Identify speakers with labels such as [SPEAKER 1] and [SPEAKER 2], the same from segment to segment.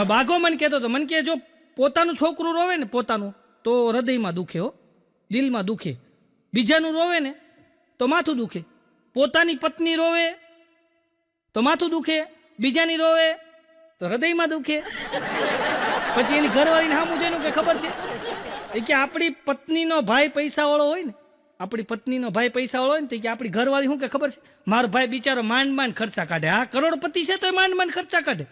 [SPEAKER 1] બાઘો મને કહેતો હતો, મને કે જો પોતાનું છોકરું રોવે ને પોતાનું તો હૃદયમાં દુખે હો, દિલમાં દુખે. બીજાનું રોવે ને તો માથું દુખે. પોતાની પત્ની રોવે તો માથું દુખે, બીજાની રોવે તો હૃદયમાં દુખે. પછી એની ઘરવાળીને સામું જોઈને કે ખબર છે એ કે આપણી પત્નીનો ભાઈ પૈસાવાળો હોય ને, આપણી પત્નીનો ભાઈ પૈસાવાળો હોય ને તો કે આપણી ઘરવાળી શું કે ખબર છે, મારો ભાઈ બિચારો માંડ માંડ ખર્ચા કાઢે. હા, કરોડપતિ છે તો એ માંડ માંડ ખર્ચા કાઢે.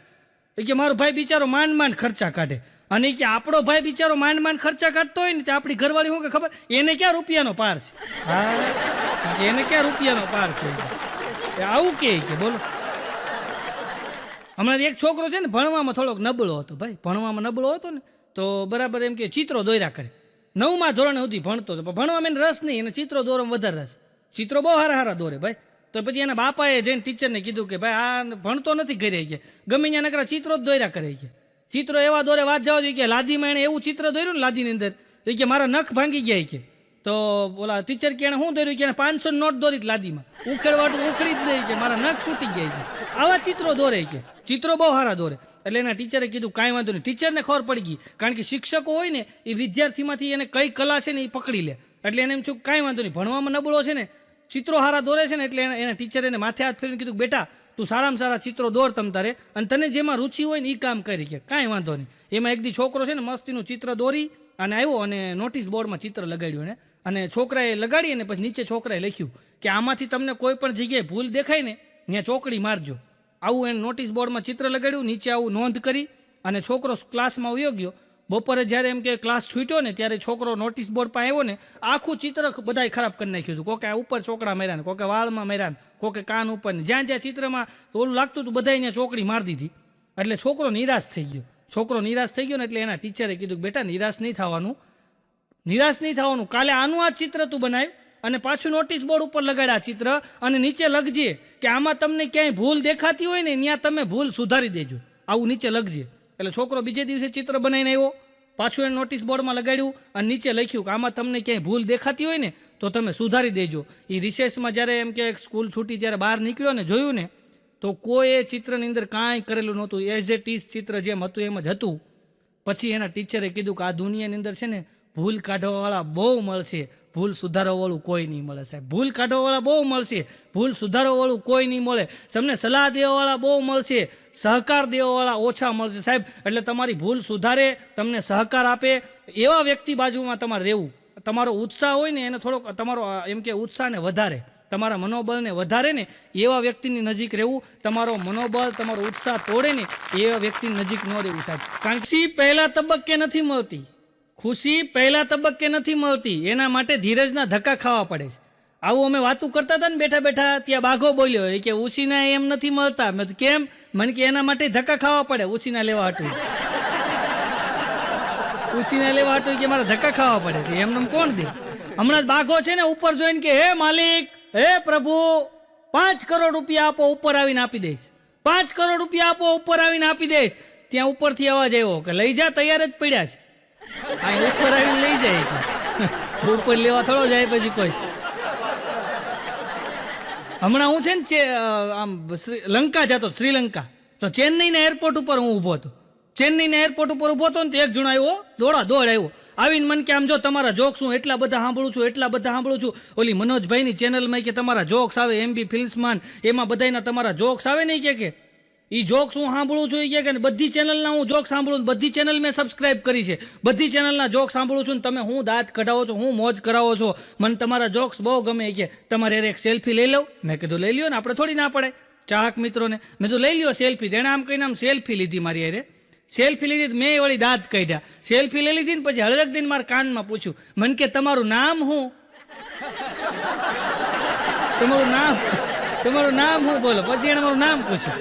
[SPEAKER 1] એ કે મારો ભાઈ બિચારો માંડ માંડ ખર્ચા કાઢે. અને કે આપણો ભાઈ બિચારો માંડ માંડ ખર્ચા કાઢતો હોય ને તો આપણી ઘરવાળી શું કે ખબર, એને ક્યાં રૂપિયાનો પાર છે. હા, એને ક્યાં રૂપિયાનો પાર છે. આવું કે બોલો. હમણાં એક છોકરો છે ને ભણવામાં થોડોક નબળો હતો. ભાઈ ભણવામાં નબળો હતો ને તો બરાબર એમ કે ચિત્રો દોર્યા કરે. 9મા ધોરણ સુધી ભણતો હતો, ભણવામાં એને રસ નહીં, એને ચિત્રો દોરવામાં વધારે રસ. ચિત્રો બહુ હારા દોરે ભાઈ. તો પછી એના બાપાએ જઈને ટીચરને કીધું કે ભાઈ આ ભણતો નથી ઘરે, કે ગમે ત્યાં નકરા ચિત્રો જ દોર્યા કરે. કે ચિત્રો એવા દોરે વાત જવા જોઈએ કે લાદીમાં એણે એવું ચિત્ર દોર્યું ને લાદીની અંદર એ કે મારા નખ ભાંગી ગયા. કે તો બોલા ટીચર કે એને શું દોર્યું કે એને 500 નોટ દોરી લાદીમાં, ઉખેડવાટું ઉખડી જ દઈ કે મારા નખ તૂટી ગયા. કે આવા ચિત્રો દોરે. કે ચિત્રો બહુ સારા દોરે. એટલે એના ટીચરે કીધું કાંઈ વાંધો નહીં. ટીચરને ખબર પડી ગઈ, કારણ કે શિક્ષકો હોય ને એ વિદ્યાર્થીમાંથી એને કઈ કલા છે ને એ પકડી લે. એટલે એને એમ છું કાંઈ વાંધો નહીં, ભણવામાં નબળો છે ને ચિત્રો સારા દોરે છે ને એટલે એના ટીચરે એને માથે હાથ ફેરીને કીધું બેટા તું સારામાં સારા ચિત્રો દોર તમ તારે, અને તને જેમાં રુચિ હોય ને એ કામ કરી. કે કાંઈ વાંધો નહીં. એમાં એક દી છોકરો છે ને મસ્તીનું ચિત્ર દોરી અને આવ્યો અને નોટિસ બોર્ડમાં ચિત્ર લગાડ્યું એને, અને છોકરાએ લગાડી અને પછી નીચે છોકરાએ લખ્યું કે આમાંથી તમને કોઈ પણ જગ્યાએ ભૂલ દેખાય ને ત્યાં ચોકડી મારજો. આવું એને નોટિસ બોર્ડમાં ચિત્ર લગાડ્યું, નીચે આવું નોંધ કરી અને છોકરો ક્લાસમાં વયો ગયો. બપોરે જ્યારે એમ કે ક્લાસ છૂટ્યો ને ત્યારે છોકરો નોટિસ બોર્ડ પર આવ્યો ને આખું ચિત્ર બધાય ખરાબ કરી નાખ્યું હતું. કોકે ઉપર ચોકડા માર્યા ને, કોકે વાળમાં માર્યા ને, કોકે કાન ઉપર ને, જ્યાં જ્યાં ચિત્રમાં ઓલું લાગતું હતું બધા અહીંયા ચોકડી મારી દીધી. એટલે છોકરો નિરાશ થઈ ગયો. છોકરો નિરાશ થઈ ગયો ને એટલે એના ટીચરે કીધું કે બેટા નિરાશ નહીં થવાનું, નિરાશ નહીં થવાનું. કાલે આનું આ ચિત્ર તું બનાવ અને પાછું નોટિસ બોર્ડ ઉપર લગાડ્યા ચિત્ર અને નીચે લખજે કે આમાં તમને ક્યાંય ભૂલ દેખાતી હોય ને ત્યાં તમે ભૂલ સુધારી દેજો. આવું નીચે લખજે. એટલે છોકરો બીજે દિવસે ચિત્ર બનાવીને આવ્યો, પાછું એને નોટિસ બોર્ડમાં લગાડ્યું અને નીચે લખ્યું કે આમાં તમને ક્યાંય ભૂલ દેખાતી હોય ને તો તમે સુધારી દેજો. એ રિસેસમાં જ્યારે એમ કે સ્કૂલ છૂટી ત્યારે બહાર નીકળ્યો ને જોયું ને તો કોઈ એ ચિત્રની અંદર કાંઈ કરેલું નહોતું. એઝ એ ટીઝ ચિત્ર જેમ હતું એમ જ હતું. પછી એના ટીચરે કીધું કે આ દુનિયાની અંદર છે ને ભૂલ કાઢવાવાળા બહુ મળશે, ભૂલ સુધારવાવાળું કોઈ નહીં મળે સાહેબ. ભૂલ કાઢવાવાળા બહુ મળશે, ભૂલ સુધારવાવાળું કોઈ નહીં મળે. તમને સલાહ દેવાવાળા બહુ મળશે, સહકાર દેવાવાળા ઓછા મળશે સાહેબ. એટલે તમારી ભૂલ સુધારે, તમને સહકાર આપે એવા વ્યક્તિ બાજુમાં તમારે રહેવું. તમારો ઉત્સાહ હોય ને એને થોડોક તમારો એમ કે ઉત્સાહને વધારે, તમારા મનોબળને વધારે ને એવા વ્યક્તિની નજીક રહેવું. તમારો મનોબળ તમારો ઉત્સાહ તોડે ને એવા વ્યક્તિની નજીક ન રહેવું સાહેબ. કારણ કે પહેલા તબક્કે નથી મળતી, ખુશી પહેલા તબક્કે નથી મળતી, એના માટે ધીરજના ધક્કા ખાવા પડે છે. આવું અમે વાતું કરતા હતા ને બેઠા બેઠા, ત્યાં બાઘો બોલ્યો એ કે ઉસીના એમ નથી મળતા. મેં તો કેમ? મને કે એના માટે ધક્કા ખાવા પડે ઉસીના લેવા હાટું. ઉસીના લેવા હાટું કે મારા ધક્કા ખાવા પડે છે, એમને કોણ દે? હમણાં બાઘો છે ને ઉપર જોઈને કે હે માલિક, હે પ્રભુ 5 કરોડ રૂપિયા આપો, ઉપર આવીને આપી દઈશ. 5 કરોડ રૂપિયા આપો, ઉપર આવીને આપી દઈશ. ત્યાં ઉપરથી અવાજ આવ્યો કે લઈ જા, તૈયાર જ પડ્યા છે. આ ઉપર આવીને લઈ જાય, ઉપર લેવા થોડો જાય પછી કોઈ. હમણાં હું છે ને આમ લંકા જતો, શ્રીલંકા, તો ચેન્નઈના એરપોર્ટ ઉપર હું ઊભો હતો. ચેન્નઈના એરપોર્ટ ઉપર ઊભો હતો ને તો એક જણો આવ્યો, દોડ આવ્યો, આવીને મને કે આમ જો તમારા જોક્સ હું એટલા બધા સાંભળું છું, એટલા બધા સાંભળું છું. ઓલી મનોજભાઈની ચેનલમાં કે તમારા જોક્સ આવે, MB ફિલ્મ્સમાં એમાં બધાના તમારા જોક્સ આવે ને કે એ જોક્સ હું સાંભળું છું. એ કે બધી ચેનલના હું જોક સાંભળું, બધી ચેનલ મેં સબસ્ક્રાઇબ કરી છે, બધી ચેનલના જોક સાંભળું છું. ને તમે હું દાંત કઢાવો છો, હું મોજ કરાવો છો, મને તમારા જોક્સ બહુ ગમે. કે તમારે એક સેલ્ફી લઈ લઉં? મેં કીધું લઈ લ્યો ને, આપણે થોડી ના પડે ચાહક મિત્રોને. મેં તો લઈ લ્યો સેલ્ફી. તેણે આમ કહીને આમ સેલ્ફી લીધી મારી અરે. સેલ્ફી લીધી, મેં વળી દાંત કાઢ્યા. સેલ્ફી લઈ લીધી ને પછી હળક દિન મારા કાનમાં પૂછ્યું, મને કે તમારું નામ શું? તમારું નામ શું બોલો? પછી એને મારું નામ પૂછ્યું.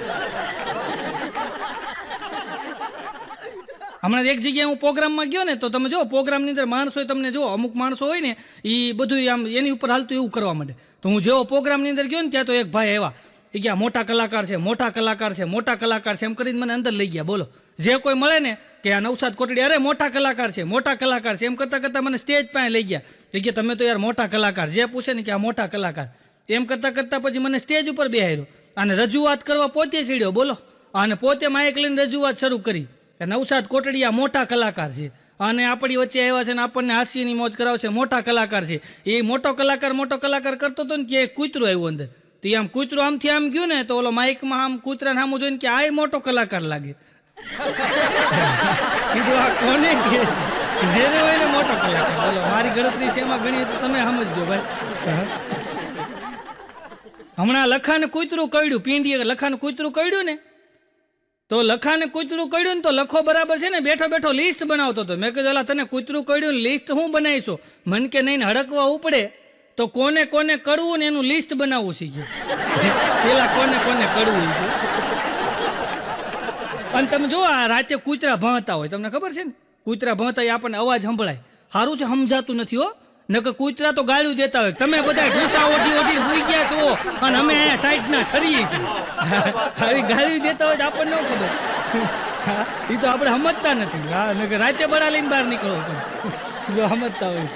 [SPEAKER 1] હમણાં એક જગ્યાએ હું પ્રોગ્રામમાં ગયો ને તો તમે જો પ્રોગ્રામની અંદર માણસો તમને જો અમુક માણસો હોય ને એ બધું આમ એની ઉપર હાલતું એવું કરવા માંડે. તો હું જેવો પ્રોગ્રામની અંદર ગયો ને ત્યાં તો એક ભાઈ આવ્યા, એ ગયા મોટા કલાકાર છે, મોટા કલાકાર છે, મોટા કલાકાર છે એમ કરીને મને અંદર લઈ ગયા. બોલો, જે કોઈ મળે ને કે આ નવસાદ કોટડી, અરે મોટા કલાકાર છે, મોટા કલાકાર છે એમ કરતાં કરતાં મને સ્ટેજ પાસે લઈ ગયા. એ કે તમે તો યાર મોટા કલાકાર, જે પૂછે ને કે આ મોટા કલાકાર એમ કરતાં કરતાં પછી મને સ્ટેજ ઉપર બેહાર્યો અને રજૂઆત કરવા પોતે સીડ્યો. બોલો, અને પોતે માઇક લઈને રજૂઆત શરૂ કરી. કે નવસાદ કોટડિયા મોટા કલાકાર છે અને આપણી વચ્ચે આવ્યા છે ને આપણને હાસ્યની મોજ કરાવશે, મોટા કલાકાર છે. એ મોટો કલાકાર કરતો હતો ને કે કૂતરું આવ્યું અંદર, તો એ આમ કૂતરું આમથી આમ ગયું ને તો ઓલો માઇકમાં આમ કૂતરાને સામું જોઈને કે આ મોટો કલાકાર લાગે. કીધું આ કોને કહે છે? જેને હોય ને મોટો કલાકાર. બોલો મારી ગણતરી છે એમાં ગણી તો તમે સમજજો ભાઈ. હમણાં લખાને કૂતરું કડ્યું, પીંડીએ લખાને કૂતરું કડ્યું ને તો લખાને કૂતરું કડ્યું ને તો લખો બરાબર છે ને બેઠો બેઠો લિસ્ટ બનાવતો હતો. મેં કીધું એલા તને કૂતરું કડ્યું ને લિસ્ટ હું બનાવીશું? મન કે નહીં હડકવા ઉપડે તો કોને કોને કડવું ને એનું લિસ્ટ બનાવવું શીખ્યું. પેલા કોને કોને કડવું. અને તમે જો આ રાતે કૂતરા ભણતા હોય, તમને ખબર છે ને કૂતરા ભણતા હોય આપણને અવાજ સંભળાય. સારું છે સમજાતું નથી હો, નકર કૂતરા તો ગાળ્યું દેતા હોય. તમે બધા ઢૂસા ઓઢી ભૂઈ ગયા છો અને અમે અહીંયા ટાઈટના ખરીએ છીએ. આવી ગાળ્યું દેતા હોય તો આપણને ન ખબર. એ તો આપણે સમજતા નથી. હા નકર રાતે બળા લઈને બહાર નીકળવો પડે જો સમજતા હોય.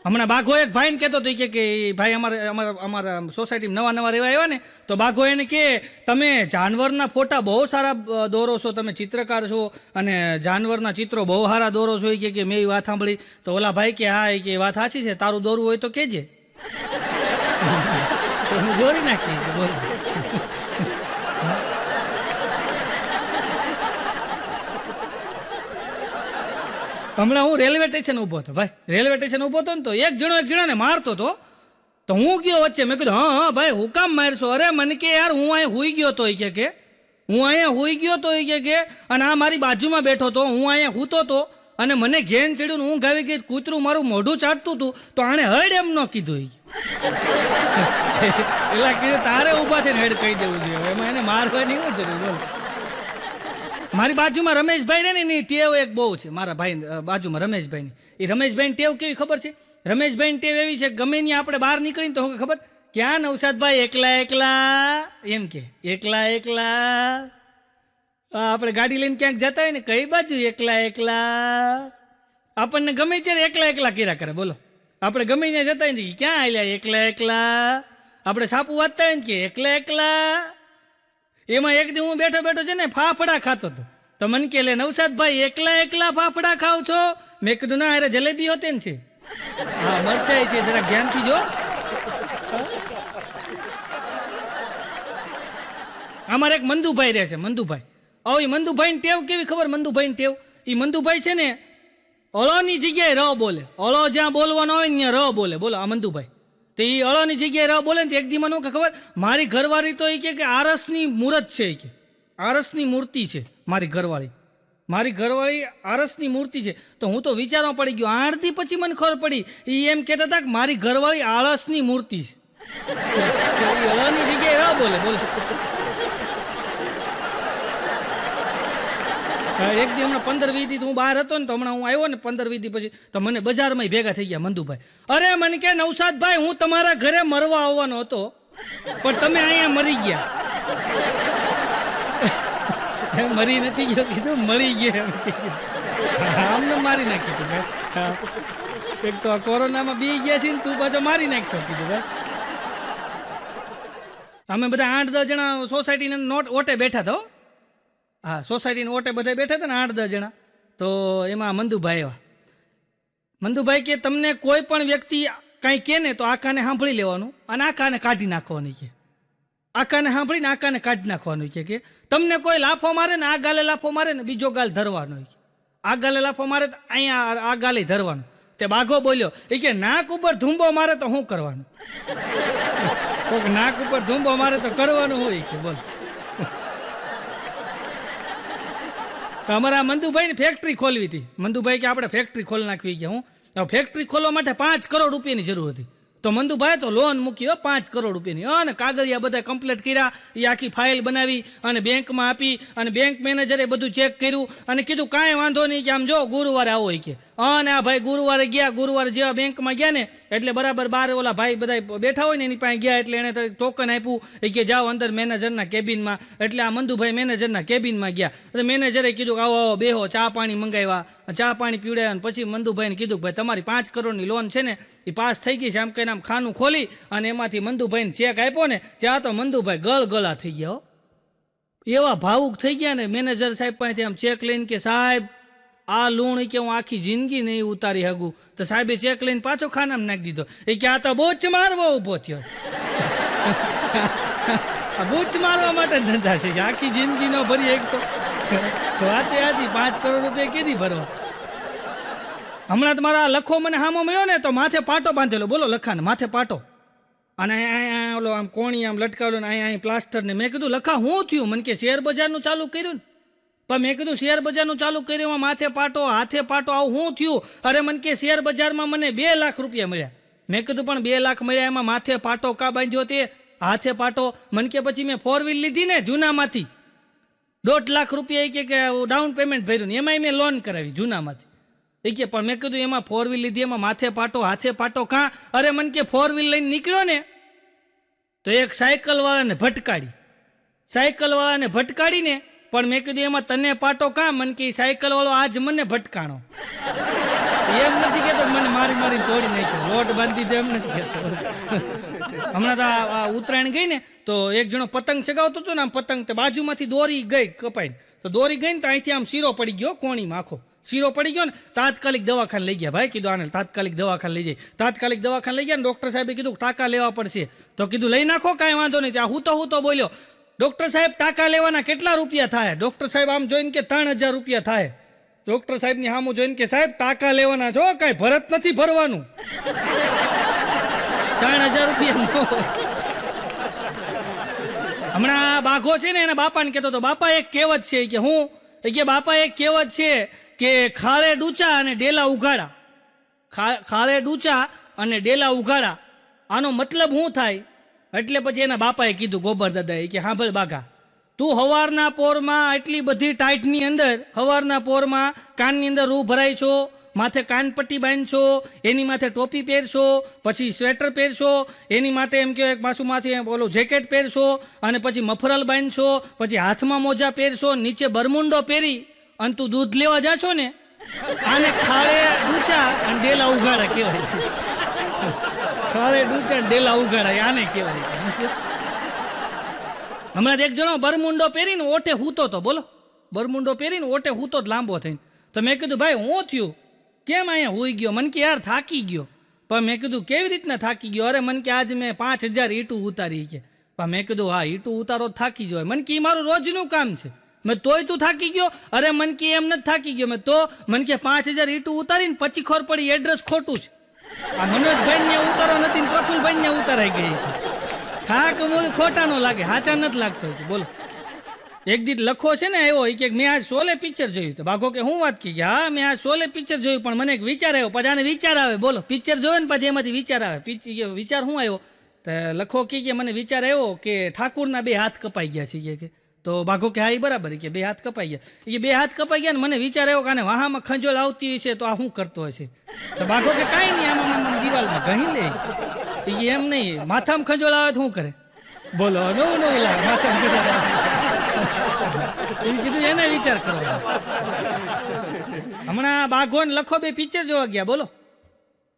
[SPEAKER 1] હમણાં બાઘો એક ભાઈને કહેતો હતો કે ભાઈ અમારા સોસાયટીમાં નવા રહેવા આવ્યા ને તો બાઘો એને કે તમે જાનવરના ફોટા બહુ સારા દોરો છો, તમે ચિત્રકાર છો અને જાનવરના ચિત્રો બહુ સારા દોરો છો. કે મેં એ વાત સાંભળી તો ઓલા ભાઈ કે હા એ કે વાત સાચી છે, તારું દોરવું હોય તો કહેજે. તો હું દોરી નાખી. હમણાં હું રેલવે સ્ટેશન ઊભો હતો ભાઈ, રેલવે સ્ટેશન ઊભો હતો ને તો એક જણાને મારતો હતો તો હું ગયો વચ્ચે. મેં કીધું હા ભાઈ હું કામ મારશો? અરે મને કે યાર હું અહીંયા હુઈ ગયો તો કે હું અહીંયા હુઈ ગયો તો કે અને આ મારી બાજુમાં બેઠો હતો, હું અહીંયા હૂતો હતો અને મને ઘેન ચડ્યું ને ઊંઘ આવી ગઈ, કૂતરું મારું મોઢું ચાટતું હતું તો આણે હડ એમ ન કીધું. એટલે કીધું તારે ઊભા થઈને હેડ કહી દેવું જોઈએ, એમાં એને મારવાની શું જરૂર? બોલ મારી બાજુમાં રમેશભાઈ રહે ને એની ટેવ એક બહુ છે. મારા ભાઈ બાજુમાં રમેશભાઈની, એ રમેશભાઈની ટેવ કેવી ખબર છે? રમેશભાઈની ટેવ એવી છે ગમે ત્યાં આપણે બહાર નીકળીને તો ખબર ક્યાં નવસાદભાઈ એકલા એમ કે એકલા આપણે ગાડી લઈને ક્યાંક જતા હોય ને કઈ બાજુ એકલા આપણને ગમે ત્યારે એકલા કર્યા કરે. બોલો આપણે ગમે ત્યાં જતા હોય ને ક્યાં આલ્યા એકલા આપણે સાપુ વાંચતા હોય ને કે એકલા. એમાં એક દી હું બેઠો છે ને ફાફડા ખાતો હતો તો મને કે લે નવસાદભાઈ એકલા ફાફડા ખાવ છો? મેં કીધું ના અરે જલેબી હોતે ને છે. હા મરચાઈ છે, જરા જ્ઞાનથી જો. અમારે એક મંદુભાઈ રહે છે, મંદુભાઈ. એ મંદુભાઈની ટેવ કેવી ખબર? મંદુભાઈની ટેવ, એ મંદુભાઈ છે ને અળની જગ્યાએ ર બોલે. અળો જ્યાં બોલવાનો હોય ને ત્યાં ર બોલે. બોલો આ મંદુભાઈ તો એ અળની જગ્યાએ ર બોલે ને એક દી મને ખબર મારી ઘરવાળી તો એ કે આરસની મૂર્ત છે, કે આરસની મૂર્તિ છે મારી ઘરવાળી આરસની મૂર્તિ છે. તો હું તો વિચારવા પડી ગયો. 8 દી પછી મને ખબર પડી એ એમ કહેતા હતા કે મારી ઘરવાળી આળસની મૂર્તિ છે. અળની જગ્યાએ ર બોલે. બોલો એક દી હમણાં 15-20 દી હું બહાર હતો ને તો હમણાં હું આવ્યો ને 15-20 દી પછી તો મને બજારમાં ભેગા થઈ ગયા મંદુભાઈ. અરે મને કે નવસાદભાઈ હું તમારા ઘરે મરવા આવવાનો હતો પણ તમે અહીંયા મરી ગયા. મરી નથી ગયો કીધું, મરી ગયા. અમને મારી નાખી તું ભાઈ. એક તો કોરોનામાં બી ગયા છે ને તું પાછો મારી નાખશો કીધું ભાઈ. અમે બધા 8-10 જણા સોસાયટીના ઓટે બેઠા હતા. હા સોસાયટીની ઓટે બધા બેઠા હતા ને 8-10 જણા. તો એમાં મંદુભાઈ આવ્યા. મંદુભાઈ કે તમને કોઈ પણ વ્યક્તિ કાંઈ કહે ને તો આ કાને સાંભળી લેવાનું અને આ કાને કાઢી નાખવાનું કે આ કાને સાંભળીને આ કાને કાઢી નાખવાનું કે તમને કોઈ લાફો મારે ને આ ગાલે લાફો મારે ને બીજો ગાલ ધરવાનો. આ ગાલે લાફો મારે તો અહીંયા આ ગાલે ધરવાનું. તે બાઘો બોલ્યો એ કે નાક ઉપર ધૂંબો મારે તો શું કરવાનું? કોઈક નાક ઉપર ધૂંબો મારે તો કરવાનું હોય કે. બોલ અમારા મંદુભાઈ ની ફેક્ટરી ખોલવી હતી. મંદુભાઈ કે આપણે ફેક્ટરી ખોલી નાખવી કે હું ફેક્ટરી ખોલવા માટે 5 કરોડ રૂપિયાની જરૂર હતી. તો મંદુભાઈ તો લોન મૂકી 5 કરોડ રૂપિયાની અને કાગળિયા બધા કમ્પ્લીટ કર્યા. એ આખી ફાઇલ બનાવી અને બેંકમાં આપી અને બેંક મેનેજરે બધું ચેક કર્યું અને કીધું કાંઈ વાંધો નહીં કે આમ જો ગુરુવારે આવો કે. અને આ ભાઈ ગુરુવારે ગયા. ગુરુવારે જેવા બેંકમાં ગયા ને એટલે બરાબર બાર ઓલા ભાઈ બધા બેઠા હોય ને એની પાસે ગયા એટલે એને ટોકન આપ્યું. એ કે જાઓ અંદર મેનેજરના કેબિનમાં. એટલે આ મંદુભાઈ મેનેજરના કેબિનમાં ગયા. એટલે મેનેજરે કીધું કે આવો બેહો, ચા પાણી મંગાવ્યા, ચા પાણી પીવડાવ્યા અને પછી મંદુભાઈને કીધું ભાઈ તમારી 5 કરોડની લોન છે ને એ પાસ થઈ ગઈ છે. આમ કહીને આમ ખાનું ખોલી અને એમાંથી મંદુભાઈને ચેક આપ્યો ને ત્યાં તો મંદુભાઈ ગળગળા થઈ ગયા. એવા ભાવુક થઈ ગયા ને મેનેજર સાહેબ પાસેથી આમ ચેક લઈને કે સાહેબ આ લૂણ કે હું આખી જિંદગી નહીં ઉતારી શકું. તો સાહેબે ચેક લઈને પાછો ખાનામાં નાખી દીધો. એ કે આ તો બૂચ મારવો ઊભો થયો આ બૂચ મારવા માટે ધંધા છે કે આખી જિંદગી નો ભરી એક તો વાત આજી 5 કરોડ રૂપિયા કેદી ભરવા. હમણાં તમારા લખો મને હામો મળ્યો ને તો માથે પાટો બાંધેલો, બોલો લખાને માથે પાટો, અને અહીંયા ઓલો આમ કોણી આમ લટકાવેલો ને અહીંયા પ્લાસ્ટર ને. મેં કીધું લખા શું થયું? મને કે શેર બજારનું ચાલુ કર્યું ને. પણ મેં કીધું શેર બજારનું ચાલુ કર્યું, માથે પાટો હાથે પાટો, આવું શું થયું? અરે મને કે શેર બજારમાં મને 2 લાખ રૂપિયા મળ્યા. મેં કીધું પણ 2 લાખ મળ્યા એમાં માથે પાટો કા બાંધ્યો તે હાથે પાટો? મને કે પછી મેં 4 વ્હીલ લીધી ને જૂનામાંથી 1.5 લાખ રૂપિયા કે ડાઉન પેમેન્ટ ભર્યું ને એમાંય મેં લોન કરાવી જૂનામાંથી. એ કે પણ મેં કીધું એમાં 4 વ્હીલ લીધી એમાં માથે પાટો હાથે પાટો કાં? અરે મને કે 4 વ્હીલ લઈને નીકળ્યો ને તો એક સાયકલવાળાને ભટકાડીને પણ મેં કીધું એમાં તને પાટો કાં? મને કે સાયકલવાળો આજ મને ભટકાણો. એમ નથી કહેતો મને મારી તોડી નાખ્યો, લોટ બાંધી દીધો, એમ નથી કહેતો. હમણાં તો આ ઉત્તરાયણ ગઈ ને તો એક જણો પતંગ ચગાવતો હતો ને, આમ પતંગ તો બાજુમાંથી દોરી ગઈ કપાઈને, તો દોરી ગઈ ને તો અહીંથી આમ શીરો પડી ગયો કોણીમાં, આખો શીરો પડી ગયો ને. તાત્કાલિક દવાખાને લઈ ગયા. ભાઈ કીધું આને તાત્કાલિક દવાખાને લઈ જાય. તાત્કાલિક દવાખાને લઈ ગયા ને ડૉક્ટર સાહેબે કીધું ટાંકા લેવા પડશે. તો કીધું લઈ નાખો, કાંઈ વાંધો નહીં. ત્યાં હું તો બોલ્યો, ડૉક્ટર સાહેબ ટાંકા લેવાના કેટલા રૂપિયા થાય? ડૉક્ટર સાહેબ આમ જોઈને કે 3000 રૂપિયા થાય. ડૉક્ટર સાહેબની સામું જોઈને કે સાહેબ ટાંકા લેવાના છો, કાંઈ ભરત નથી ભરવાનું. 3000 રૂપિયા. હમણાં બાઘો છે ને એના બાપાને કહેતો હતો, બાપા એક કહેવત છે કે હું કે બાપા એક કહેવત છે કે ખાળે ડૂચા અને ડેલા ઉઘાડા. ખાળે ડૂચા અને ડેલા ઉઘાડા, આનો મતલબ શું થાય? એટલે પછી એના બાપાએ કીધું, ગોબર દાદાએ કે હા ભાઈ બાઘા, તું હવારના પોરમાં આટલી બધી ટાઈટની અંદર હવારના પોરમાં કાનની અંદર રૂ ભરાય છો, માથે કાનપટ્ટી બાંધશો, એની માથે ટોપી પહેરશો, પછી સ્વેટર પહેરશો, એની માટે એમ કે પાછું માથે ઓલું જેકેટ પહેરશો, અને પછી મફરલ બાંધશો, પછી હાથમાં મોજા પહેરશો, નીચે બરમુંડો પહેરી અને તું દૂધ લેવા જાશો ને, આને ખાળે ડૂચા અને ડેલા ઉઘાડા કહેવાય છે. ખાળે ડૂચા ડેલા ઉઘાડા આને કહેવાય. હમણાં એક જણો બરમુંડો પહેરીને ઓટે હૂતો તો, બોલો બરમુંડો પહેરીને ઓટે હૂતો જ લાંબો થઈને. તો મેં કીધું ભાઈ હું થયું, કેમ અહીંયા હોઈ ગયો? મને કે યાર થાકી ગયો. પણ મેં કીધું કેવી રીતના થાકી ગયો? અરે મને કે આજ મેં 5000 ઈંટું ઉતારી કે. પણ મેં કીધું હા ઈંટું ઉતારો થાકી જાય. મને કે મારું રોજનું કામ છે. મેં તોય તું થાકી ગયો? અરે મને કે એમ નથી થાકી ગયો મેં તો. મને કે 5000 ઈંટું ઉતારીને પછી ખબર પડી એડ્રેસ ખોટું છે. આ મનોજભાઈને ઉતારો નથી ને પ્રફુલભાઈને ઉતારાઈ ગઈ. થાક ખોટા નો લાગે, હાચા નથી લાગતો. બોલો એક દીધ લખો છે ને આવ્યો કે મેં આજ શોલે પિક્ચર જોયું. તો બાઘો કે હું વાત કી? હા મેં આજ શોલે પિક્ચર જોયું, પણ મને એક વિચાર આવ્યો. પછી આને વિચાર આવે, બોલો પિક્ચર જોયો ને પછી એમાંથી વિચાર આવે. વિચાર શું આવ્યો? તો લખો કે મને વિચાર આવ્યો કે ઠાકુરના 2 હાથ કપાઈ ગયા છે કે. તો બાઘો કે હા એ બરાબર કે 2 હાથ કપાઈ ગયા. એ 2 હાથ કપાઈ ગયા ને મને વિચાર આવ્યો કે આને વાહામાં ખંજોળ આવતી હશે તો આ શું કરતો હશે? તો બાઘો કે કાંઈ નહીં, આમાં દિવાલમાં ઘણી લે. એમ નહીં, માથામાં ખંજોળ આવે તો શું કરે? બોલો નવું લાગે માથામાં ખંજોળ આવે. કીધું એને વિચાર કરો. હમણાં બાઘો ને લખો 2 પિક્ચર જોવા ગયા. બોલો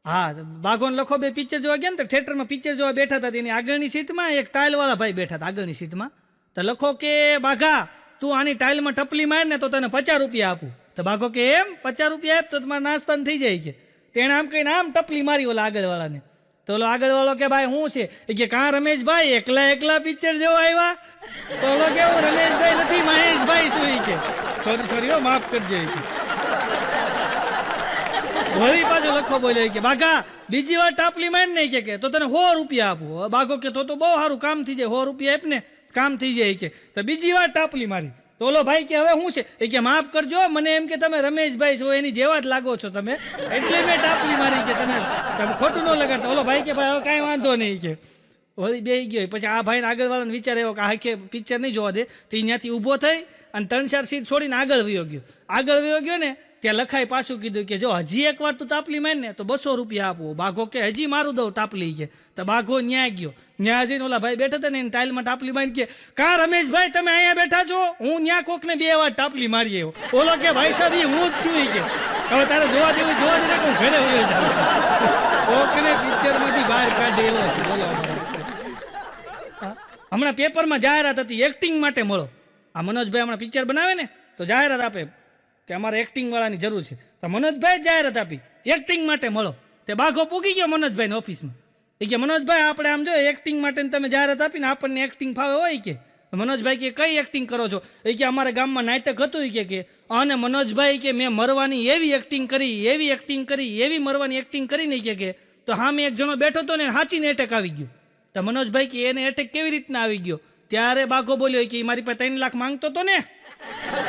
[SPEAKER 1] હા, બાઘો ને લખો 2 પિક્ચર જોવા ગયા ને તો થિયેટરમાં પિક્ચર જોવા બેઠા હતા. તેની આગળની સીટમાં એક ટાઇલવાળા ભાઈ બેઠા હતા આગળની સીટમાં. તો લખો કે બાઘા તું આની ટાઇલમાં ટપલી માર ને તો તને 50 રૂપિયા આપું. તો બાઘો કે એમ 50 રૂપિયા આપ તો તમારા નાસ્તાને થઈ જાય છે. તેણે આમ કહીને આમ ટપલી મારી ઓલા આગળવાળાને. તો ઓલો આગળવાળો કે ભાઈ શું છે? એ કે કાં રમેશભાઈ એકલા પિક્ચર જેવો આવ્યા? તો ઓલો કેવું રમેશભાઈ નથી મહેશભાઈ શું? કે સોરી માફ કરજો. વળી પાછો લખો બોલ્યો કે બાઘા બીજી વાર ટાપલી માર નહીં કે તો તને 100 રૂપિયા આપું. બાઘો કે તો બહુ સારું કામ થઈ જાય, 100 રૂપિયા આપ ને કામ થઈ જાય કે. તો બીજી વાર ટાપલી મારી. તો ઓલો ભાઈ કે હવે શું છે? એ કે માફ કરજો, મને એમ કે તમે રમેશભાઈ છો એની જેવા જ લાગો છો તમે, એટલે મેં ટાપલી મારી કે તમે ખોટું ન લગાડતા. ઓલો ભાઈ કે ભાઈ હવે કાંઈ વાંધો નહીં કે. વળી બેસી ગયો. પછી આ ભાઈને આગળવાળાને વિચાર આવ્યો કે આ કે પિક્ચર નહીં જોવા દે. તો ત્યાંથી ઊભો થઈ અને 3-4 સીટ છોડીને આગળ વયો ગયો ને ત્યાં લખાઈ પાછું કીધું કે જો હજી એકવાર તું ટાપલી માર ને તો 200 રૂપિયા આપવો. બાઘો કે હજી મારું દઉં ટાપલી કે. તો બાઘો ન્યા ગયો. ન્યા જઈને ઓલા ભાઈ બેઠા હતા ને એને ટાઇલમાં ટાપલી મારી કે કા રમેશભાઈ તમે અહીંયા બેઠા છો? હું ન્યા કોકને 2 વાર ટાપલી મારી આવ્યો. ઓલો કે ભાઈ સાહેબ હું જ છું કે હવે તારે જોવા દે હું ઘરે વયો જાઉં. કોકને પિક્ચરમાંથી બહાર કાઢે એવો છે. બોલો હમણાં પેપરમાં જાહેરાત હતી એક્ટિંગ માટે મળો. આ મનોજભાઈ હમણાં પિક્ચર બનાવે ને તો જાહેરાત આપે કે અમારે એક્ટિંગવાળાની જરૂર છે, તો મનોજભાઈ જાહેરાત આપી એક્ટિંગ માટે મળો. તે બાઘો પૂગી ગયો મનોજભાઈની ઓફિસમાં. એ કે મનોજભાઈ આપણે આમ જો એક્ટિંગ માટે તમે જાહેરાત આપીને આપણને એક્ટિંગ ફાવે હોય કે. મનોજભાઈ કે કઈ એક્ટિંગ કરો છો? એ કે અમારા ગામમાં નાટક હતું કે અને મનોજભાઈ કે મેં મરવાની એવી એક્ટિંગ કરી એવી મરવાની એક્ટિંગ કરીને કે તો હા મેં એક જણો બેઠો હતો ને હાચીને એટેક આવી ગયો. તો મનોજભાઈ કે એને એટેક કેવી રીતના આવી ગયો? ત્યારે બાઘો બોલ્યો કે મારી પાસે 3 લાખ માંગતો હતો ને,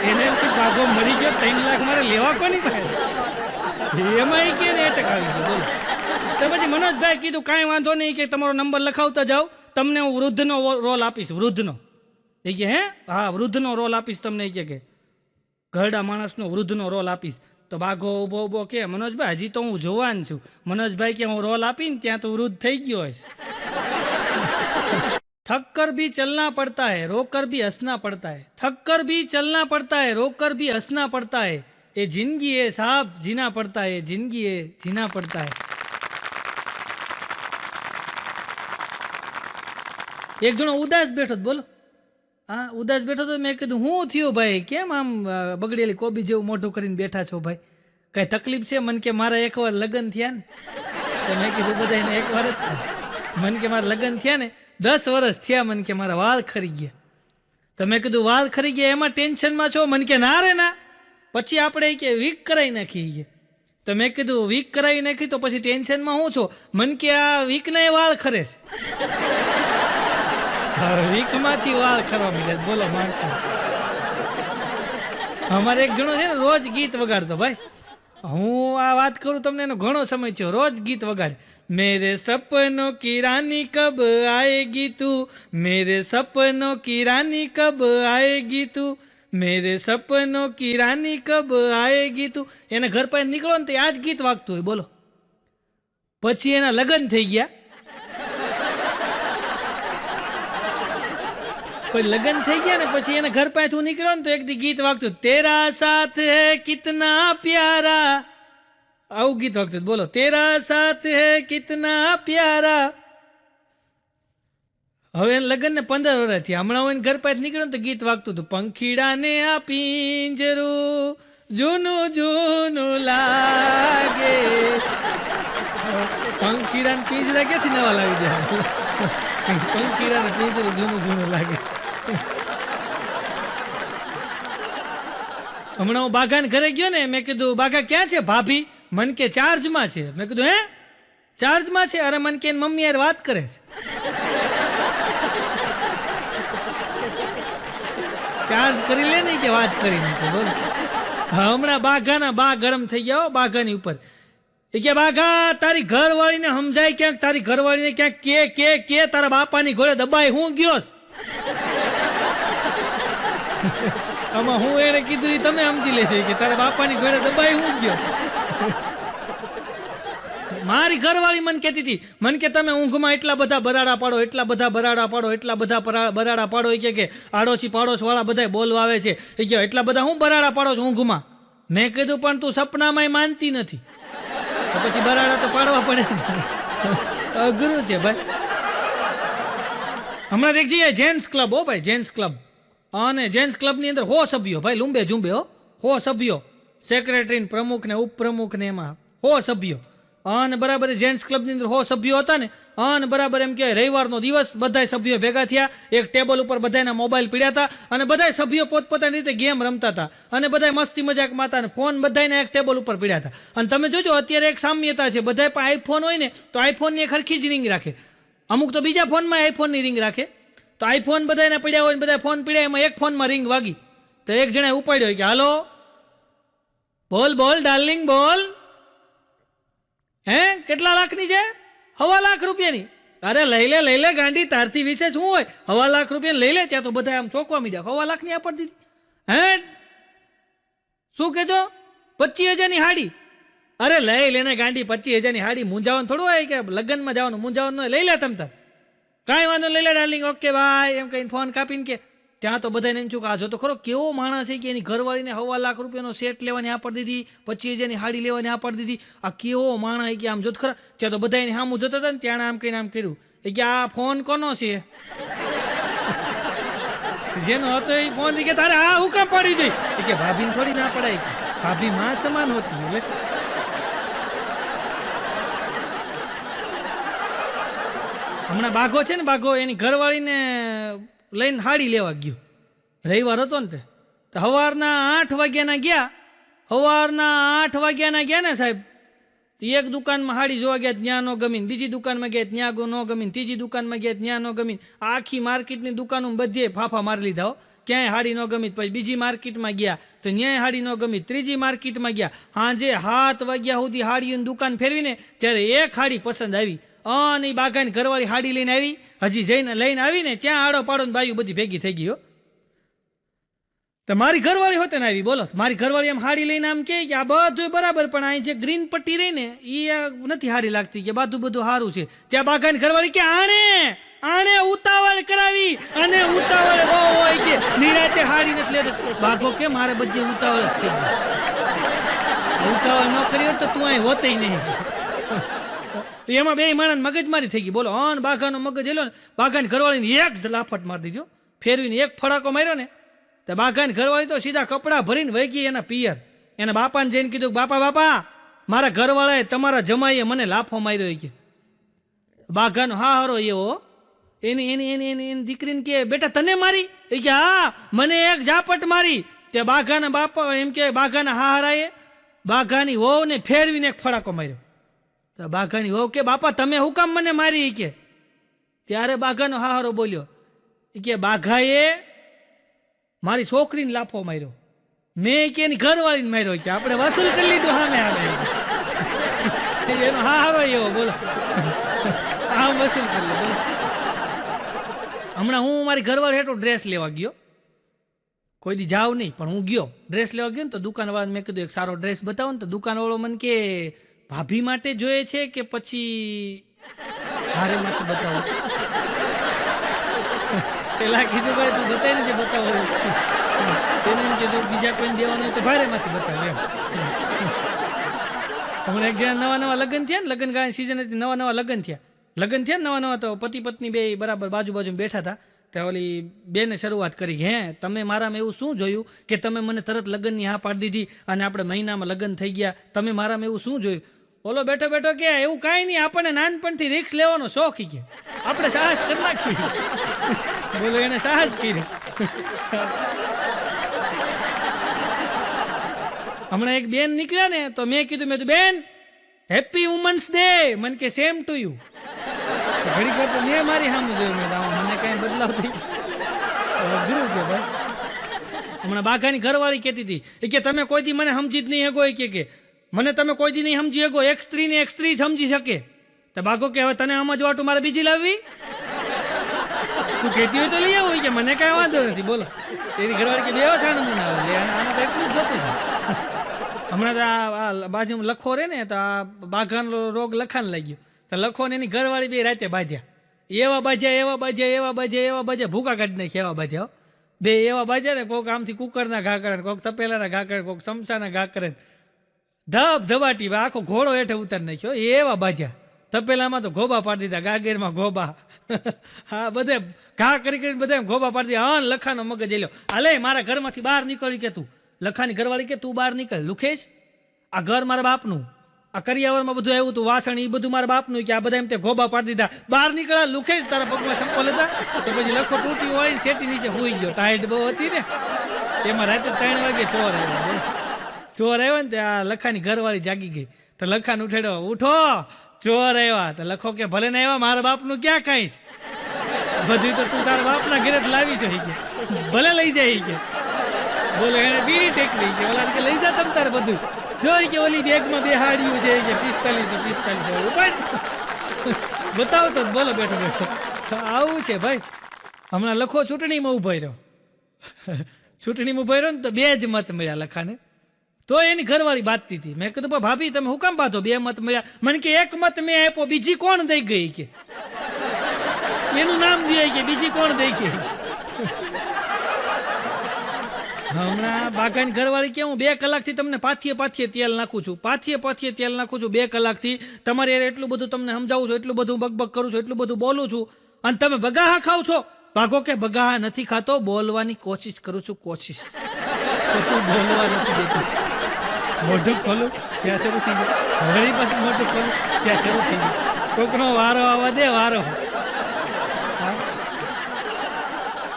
[SPEAKER 1] એને બાઘો મરી ગયો, 3 લાખ મારે લેવા કોની પાસે? એમાં કે એને એટેક આવી ગયો. બોલો. તો પછી મનોજભાઈ કીધું કાંઈ વાંધો નહીં કે તમારો નંબર લખાવતા જાઓ, તમને હું વૃદ્ધનો રોલ આપીશ. વૃદ્ધનો એ કે હે હા વૃદ્ધનો રોલ આપીશ તમને. એ કે ઘરડા માણસનો વૃદ્ધનો રોલ આપીશ. તો બાઘો ઊભો કે મનોજભાઈ હજી તો હું જવાન છું. મનોજભાઈ કે હું રોલ આપીને ત્યાં તો વૃદ્ધ થઈ ગયો હશે. थक कर भी चलना पड़ता है, रो कर भी हंसना पड़ता है. थक कर भी चलना पड़ता है, रो कर भी हंसना पड़ता है. ये जिंदगी है साहब, जीना पड़ता है. जिंदगी है, जीना पड़ता है. એક જણો ઉદાસ બેઠો બોલો. હા ઉદાસ બેઠો તો મેં કીધું હું થયું ભાઈ, કેમ આમ બગડેલી કોબી જેવું મોઢું કરીને બેઠા છો ભાઈ, કઈ તકલીફ છે? મન કે મારા એકવાર લગ્ન થયા ને. તો મેં કીધું બધાને એકવાર જ થાય. મન કે મારા લગ્ન થયા ને 10 વર્ષ થયા, મન કે મારા વાળ ખરી ગયા. તો મેં કીધું વાળ ખરી ગયા એમાં ટેન્શનમાં છો? મન કે ના રે ના, પછી આપણે કે વીક કરાવી નાખી. તો મેં કીધું વીક કરાવી નાખી તો પછી ટેન્શનમાં હું છો? મન કે આ વીકના વાળ ખરે છે. વીકમાંથી વાળ ખરવા મળે. બોલો માણસો. અમારે એક જણો છે ને રોજ ગીત વગાડતો ભાઈ. હું આ વાત કરું તમને એનો ઘણો સમય થયો. રોજ ગીત વગાડે. मेरे सपनों की रानी कब आएगी तू, मेरे सपनों की रानी कब आएगी तू, मेरे सपनों की रानी कब आएगी तू. એને ઘર પાસે નીકળો ને તો આ જ ગીત વાગતું હોય. બોલો. પછી એના લગ્ન થઈ ગયા. કોઈ લગ્ન થઈ ગયા ને પછી એને ઘર પાસે તું નીકળ્યો ને તો એક દી ગીત વાગતું, તેરા સાથ હે કિતના પ્યારા. આવું ગીત વાગતું. બોલો. તેરા સાથ હે કિતના પ્યારા. હવે લગ્ન ને 15 વર્ષ થયા. હમણાં હું ઘર પાસે નીકળ્યો ને તો ગીત વાગતું હતું, પંખીડાને આ પિંજરું જૂનું જૂનું લાગે. પંખીડાને પિંજરા ક્યાંથી નવા લાવી દે? પંખીડાને પિંજરું જૂનું જૂનું લાગે. હમણાં હું બાઘાને ઘરે ગયો ને, મેં કીધું બાઘા ક્યાં છે ભાભી? મન કે ચાર્જમાં છે. મેં કીધું હે ચાર્જમાં છે? અરે મન કે મમ્મી યાર વાત કરે છે. ચાર્જ કરી લે ને કે વાત કરી નાખે. બોલો. હમણાં બાઘાના બા ગરમ થઈ ગયા બાઘાની ઉપર. એ કે બાઘા તારી ઘરવાળીને સમજાય ક્યાંક, તારી ઘરવાળીને ક્યાંક કે તારા બાપાની ઘોડે દબાઈ હું ગયો. આમાં હું એને કીધું એ તમે સમજી લેજો કે તારા બાપાની ઘોડે દબાઈ હું ગયો. મારી ઘરવાળી મને કહેતી હતી, મન કે તમે ઊંઘમાં એટલા બધા બરાડા પાડો, એટલા બધા બરાડા પાડો, એટલા બધા બરાડા પાડો. એ કે આડોશી પાડોશ વાળા બધા બોલવા આવે છે. એ કે એટલા બધા હું બરાડા પાડો છો ઊંઘમાં? મેં કીધું પણ તું સપનામાં માનતી નથી તો પછી બરાડા તો પાડવા પડે. અઘરું છે ભાઈ. હમણાં એક જગ્યાએ જેન્ટ્સ ક્લબ હો ભાઈ, જેન્ટ્સ ક્લબ. અને જેન્ટ્સ ક્લબની અંદર 100 સભ્યો ભાઈ, લુંબે ઝુંબે હો, 100 સભ્યો, સેક્રેટરી પ્રમુખ ને ઉપપ્રમુખ ને એમાં 100 સભ્યો. અને બરાબર જેન્ટ્સ ક્લબની અંદર 100 સભ્યો હતા ને. અને બરાબર એમ કહેવાય રવિવારનો દિવસ બધા સભ્યો ભેગા થયા. એક ટેબલ ઉપર બધાના મોબાઈલ પીડ્યા હતા અને બધા સભ્યો પોતપોતાની રીતે ગેમ રમતા હતા અને બધા મસ્તી મજાક માતા અને ફોન બધાને એક ટેબલ ઉપર પીડ્યા હતા. અને તમે જોજો અત્યારે એક સામ્યતા છે, બધા પણ આઈફોન હોય ને તો આઈફોનની એક હરખી જ રિંગ રાખે. અમુક તો બીજા ફોનમાં આઈફોનની રિંગ રાખે. તો આઈફોન બધાને પડ્યા હોય ને બધા ફોન પીડ્યા, એમાં એક ફોનમાં રિંગ વાગી તો એક જણાએ ઉપાડ્યો કે હાલો બોલ બોલ ડાર્લિંગ બોલ. હે કેટલા લાખની છે? 1.25 લાખ રૂપિયાની. અરે લઈ લે ગાંડી, તારથી વિશે શું હોય? 1.25 લાખ રૂપિયા લઈ લે. ત્યાં તો બધા આમ ચોંકવા મીડ્યા. 1.25 લાખની આપી દીધી. હે શું કહેજો? 25,000ની હાડી. અરે લઈ લેને ગાંડી, 25,000ની હાડી. મૂંઝાવાનું થોડું હોય કે લગ્નમાં જવાનું, મૂંઝાવાનું લઈ લે તમ તાર. કાંઈ વાંધો લઈ લે ડાર્લિંગ, ઓકે ભાઈ એમ કહીને ફોન કાપીને કે ત્યાં તો બધાને એમ છું કે આ જો તો ખરો કેવો માણસ છે કે એની ઘરવાળીને 1.25 લાખ રૂપિયાનો સેટ લેવાની આ પાડી દીધી, 25,000ની હાડી લેવાની આ પાડી દીધી. આ કેવો માણસ કે આમ જોત ખરા. ત્યાં તો બધા એની સામું જોતા હતા ને ત્યાં આમ કહીને આમ કર્યું. એ કે આ ફોન કોનો છે? જેનો હતો એ ફોન કે તારે આ હું કામ પાડી જોઈ કે ભાભીને થોડી ના પડાય કે ભાભી માં સમાન હોતી એટલે હમણાં બાઘો છે ને બાઘો એની ઘરવાળીને લઈને હાડી લેવા ગયો રવિવાર હતો ને તે સવારના 8 વાગ્યાના ગયા ને સાહેબ એક દુકાનમાં હાડી જોવા ગયા ત્યાં ન ગમીને બીજી દુકાનમાં ગયા ત્યાં ન ગમીને ત્રીજી દુકાનમાં ગયા ત્યાં ન ગમીને આખી માર્કેટની દુકાનો બધે ફાફા મારી લીધા હો ક્યાંય હાડી ન ગમી પછી બીજી માર્કેટમાં ગયા તો ન્યાય હાડી ન ગમી ત્રીજી માર્કેટમાં ગયા સાંજે 7 વાગ્યા સુધી હાડીઓની દુકાન ફેરવીને ત્યારે એક હાડી પસંદ આવી અને એ બાઘાની ઘરવાળી હાડી લઈને આવી હજી જઈને લઈને આવીને ત્યાં આડો પાડો ને બાયું બધી ભેગી થઈ ગઈ હો તો મારી ઘરવાળી હોતે ને આવી બોલો મારી ઘરવાળી આમ હાડી લઈને આમ કે આ બધું બરાબર પણ અહીં જે ગ્રીન પટ્ટી રહી ને એ નથી હારી લાગતી કે બધું સારું છે ત્યાં બાઘાની ઘરવાળી કે આને ઉતાવળ કરાવી અને ઉતાવળ હોય કે નિરાતે હાડી નથી લેતો બાઘો કે મારે બધે ઉતાવળ જ થઈ ગઈ ઉતાવળ ન કરી હોત તો તું અહીં હોતે નહીં એમાં બે માણસ મગજમારી થઈ ગઈ બોલો અન બાઘાનો મગજ એલો ને બાઘાની ઘરવાળીને એક જ લાફટ મારી દીધો ફેરવીને એક ફડાકો માર્યો ને તો બાઘાની ઘરવાળી તો સીધા કપડાં ભરીને વહી ગઈ એના પિયર એના બાપાને જઈને કીધું બાપા મારા ઘરવાળાએ તમારા જમાઈએ મને લાફો માર્યો કે બાઘાનો હારો એવો એની દીકરીને કે બેટા તને મારી એ કે હા મને એક ઝાપટ મારી તે બાઘાના બાપા એમ કે બાઘાના હારાએ બાઘાની વહુને ફેરવીને એક ફડાકો માર્યો તો બાઘાની વહુ કે બાપા તમે હું કામ મને મારી કે ત્યારે બાઘાનો હારો બોલ્યો કે બાઘાએ મારી છોકરીને લાફો માર્યો મેં કે એની ઘરવાળીને માર્યો કે આપણે વસૂલ કરી લીધું સામે આવે એનો હારો એવો બોલો આમ વસૂલ કરી લીધું હમણાં હું મારી ઘરવાળી હેઠો ડ્રેસ લેવા ગયો કોઈ દી જાવ નહીં પણ હું ગયો ડ્રેસ લેવા ગયો ને તો દુકાનવાળાને મેં કીધું એક સારો ડ્રેસ બતાવો ને તો દુકાનવાળો મને કે ભાભી માટે જોઈએ છે કે પછી હારે માટે બતાવો પેલા કીધું ભાઈ તું બતાવી ને જે બતાવો એને એમ કીધું બીજા કોઈને દેવાનું હોય તો ભારેમાંથી બતાવો એમ હમણાં એક જણા નવા લગ્ન થયા ને લગ્ન ગાયન સિઝન હતી નવા લગ્ન થયા ને નવા તો પતિ પત્ની બે બરાબર બાજુ બેઠા હતા ત્યાં ઓલી બેને શરૂઆત કરી હે તમે મારામાં એવું શું જોયું કે તમે મને તરત લગ્નની હા પાડી દીધી અને આપણે મહિનામાં લગ્ન થઈ ગયા તમે મારામાં એવું શું જોયું ઓલો બેઠો કે એવું કાંઈ નહીં આપણને નાનપણથી રિક્સ લેવાનો શોખ કે આપણે સાહસ કરી નાખી બોલો એને સાહસ કર્યું હમણાં એક બેન નીકળ્યા ને તો મેં કીધું બેન હેપી વુમન્સ ડે મને કે સેમ ટુ યુ ઘડી વાર તો મેં મારી સામે જોયું મને કાંઈ બદલાવ થઈ અઘરું છે ભાઈ હમણાં બાઘાની ઘરવાળી કહેતી હતી કે તમે કોઈ દી મને સમજી જ નહીં શકો કે મને તમે કોઈ દી નહીં સમજી શકો એક સ્ત્રીને એક સ્ત્રી સમજી શકે તો બાઘો કે હવે તને સમજવાટું મારે બીજી લાવવી તું કહેતી હોય તો લઈ આવું કે મને કાંઈ વાંધો નથી બોલો એની ઘરવાળી કે બેવા છાણ મને આવે આના તો એટલું જ જોતું છે હમણાં તો આ બાજુમાં લખો રહે ને તો આ બાઘાનો રોગ લખાણ લાગ્યો તો લખો ને એની ઘરવાળી બે રાતે બાજ્યા એવા બાજ્યા ભૂકા કાઢી નાખી એવા બાજ્યા બે એવા બાજ્યા ને કોઈક આમથી કુકરના ઘા કરે કોઈક તપેલાના ઘા કરે કોઈક સમસાના ઘા કરે ધબાટી આખો ઘોડો હેઠે ઉતારી નાખ્યો એવા બાજ્યા તપેલામાં તો ગોબા પાડી દીધા ગાગેરમાં ગોબા હા બધે ઘા કરીને બધા ગોબા પાડી દીધા હા લખાનો મગજ એલ્યો હાલે મારા ઘરમાંથી બહાર નીકળી કે તું લખાની ઘરવાળી કે તું બહાર નીકળ લુખેશ આ ઘર મારા બાપનું આ કરિયાવરમાં બધું આવ્યું હતું વાસણ એ બધું મારા બાપનું કે આ બધા એમ તે ગોબા પાડી દીધા બહાર નીકળ્યા લુખેશ તારા પગમાં સંપલ હતા તો પછી લખો તૂટી હોય છેટી નીચે હોઈ ગયો ટાઈટ બહુ હતી ને એમાં રાતે 3 વાગે ચોર આવ્યો ને ત્યાં લખાની ઘરવાળી જાગી ગઈ તો લખાને ઉઠાડ્યો ઉઠો ચોર આવ્યા તો લખો કે ભલે ને આવ્યા મારા બાપનું ક્યાં કાંઈ બધું તો તું તારા બાપના ઘરે જ લાવી છે કે ભલે લઈ જાય કે બોલો એને બીડી ટેકવી કે ઓલા કે લઈ જા તમ તારે બધું જોઈ કે ઓલી બેગમાં બે હાડીઓ છે કે 45 ઉપાડ બતાવો તો બોલો બેઠો આવું છે ભાઈ હમણાં લખો ચૂંટણીમાં ઉભો રહ્યો ને તો 2 જ મત મળ્યા લખાને તો એની ઘરવાળી બાંધતી હતી મેં કીધું ભાભી તમે હું કામ બાંધો 2 મત મળ્યા મને કે 1 મત મેં આપ્યો બીજી કોણ દઈ ગઈ કે એનું નામ દે કે બીજી કોણ દઈ ગઈ હમણાં બાઘાની ઘરવાળી કે હું 2 કલાકથી તમને પાથીએ તેલ નાખું છું 2 કલાકથી તમારે એટલું બધું તમને સમજાવું છું એટલું બધું બકબક કરું છું એટલું બધું બોલું છું અને તમે બગાહા ખાવ છો ભાગો કે બગા નથી ખાતો, બોલવાની કોશિશ કરું છું, કોશિશ તો તું બોલવા નથી દેતી. મોઢું ખોલું ત્યાં શરૂ થઈ ગયું, વળી પાછું મોઢું ખોલું ત્યાં શરૂ થઈ ગયું. કોકનો વારો આવવા દે, વારો.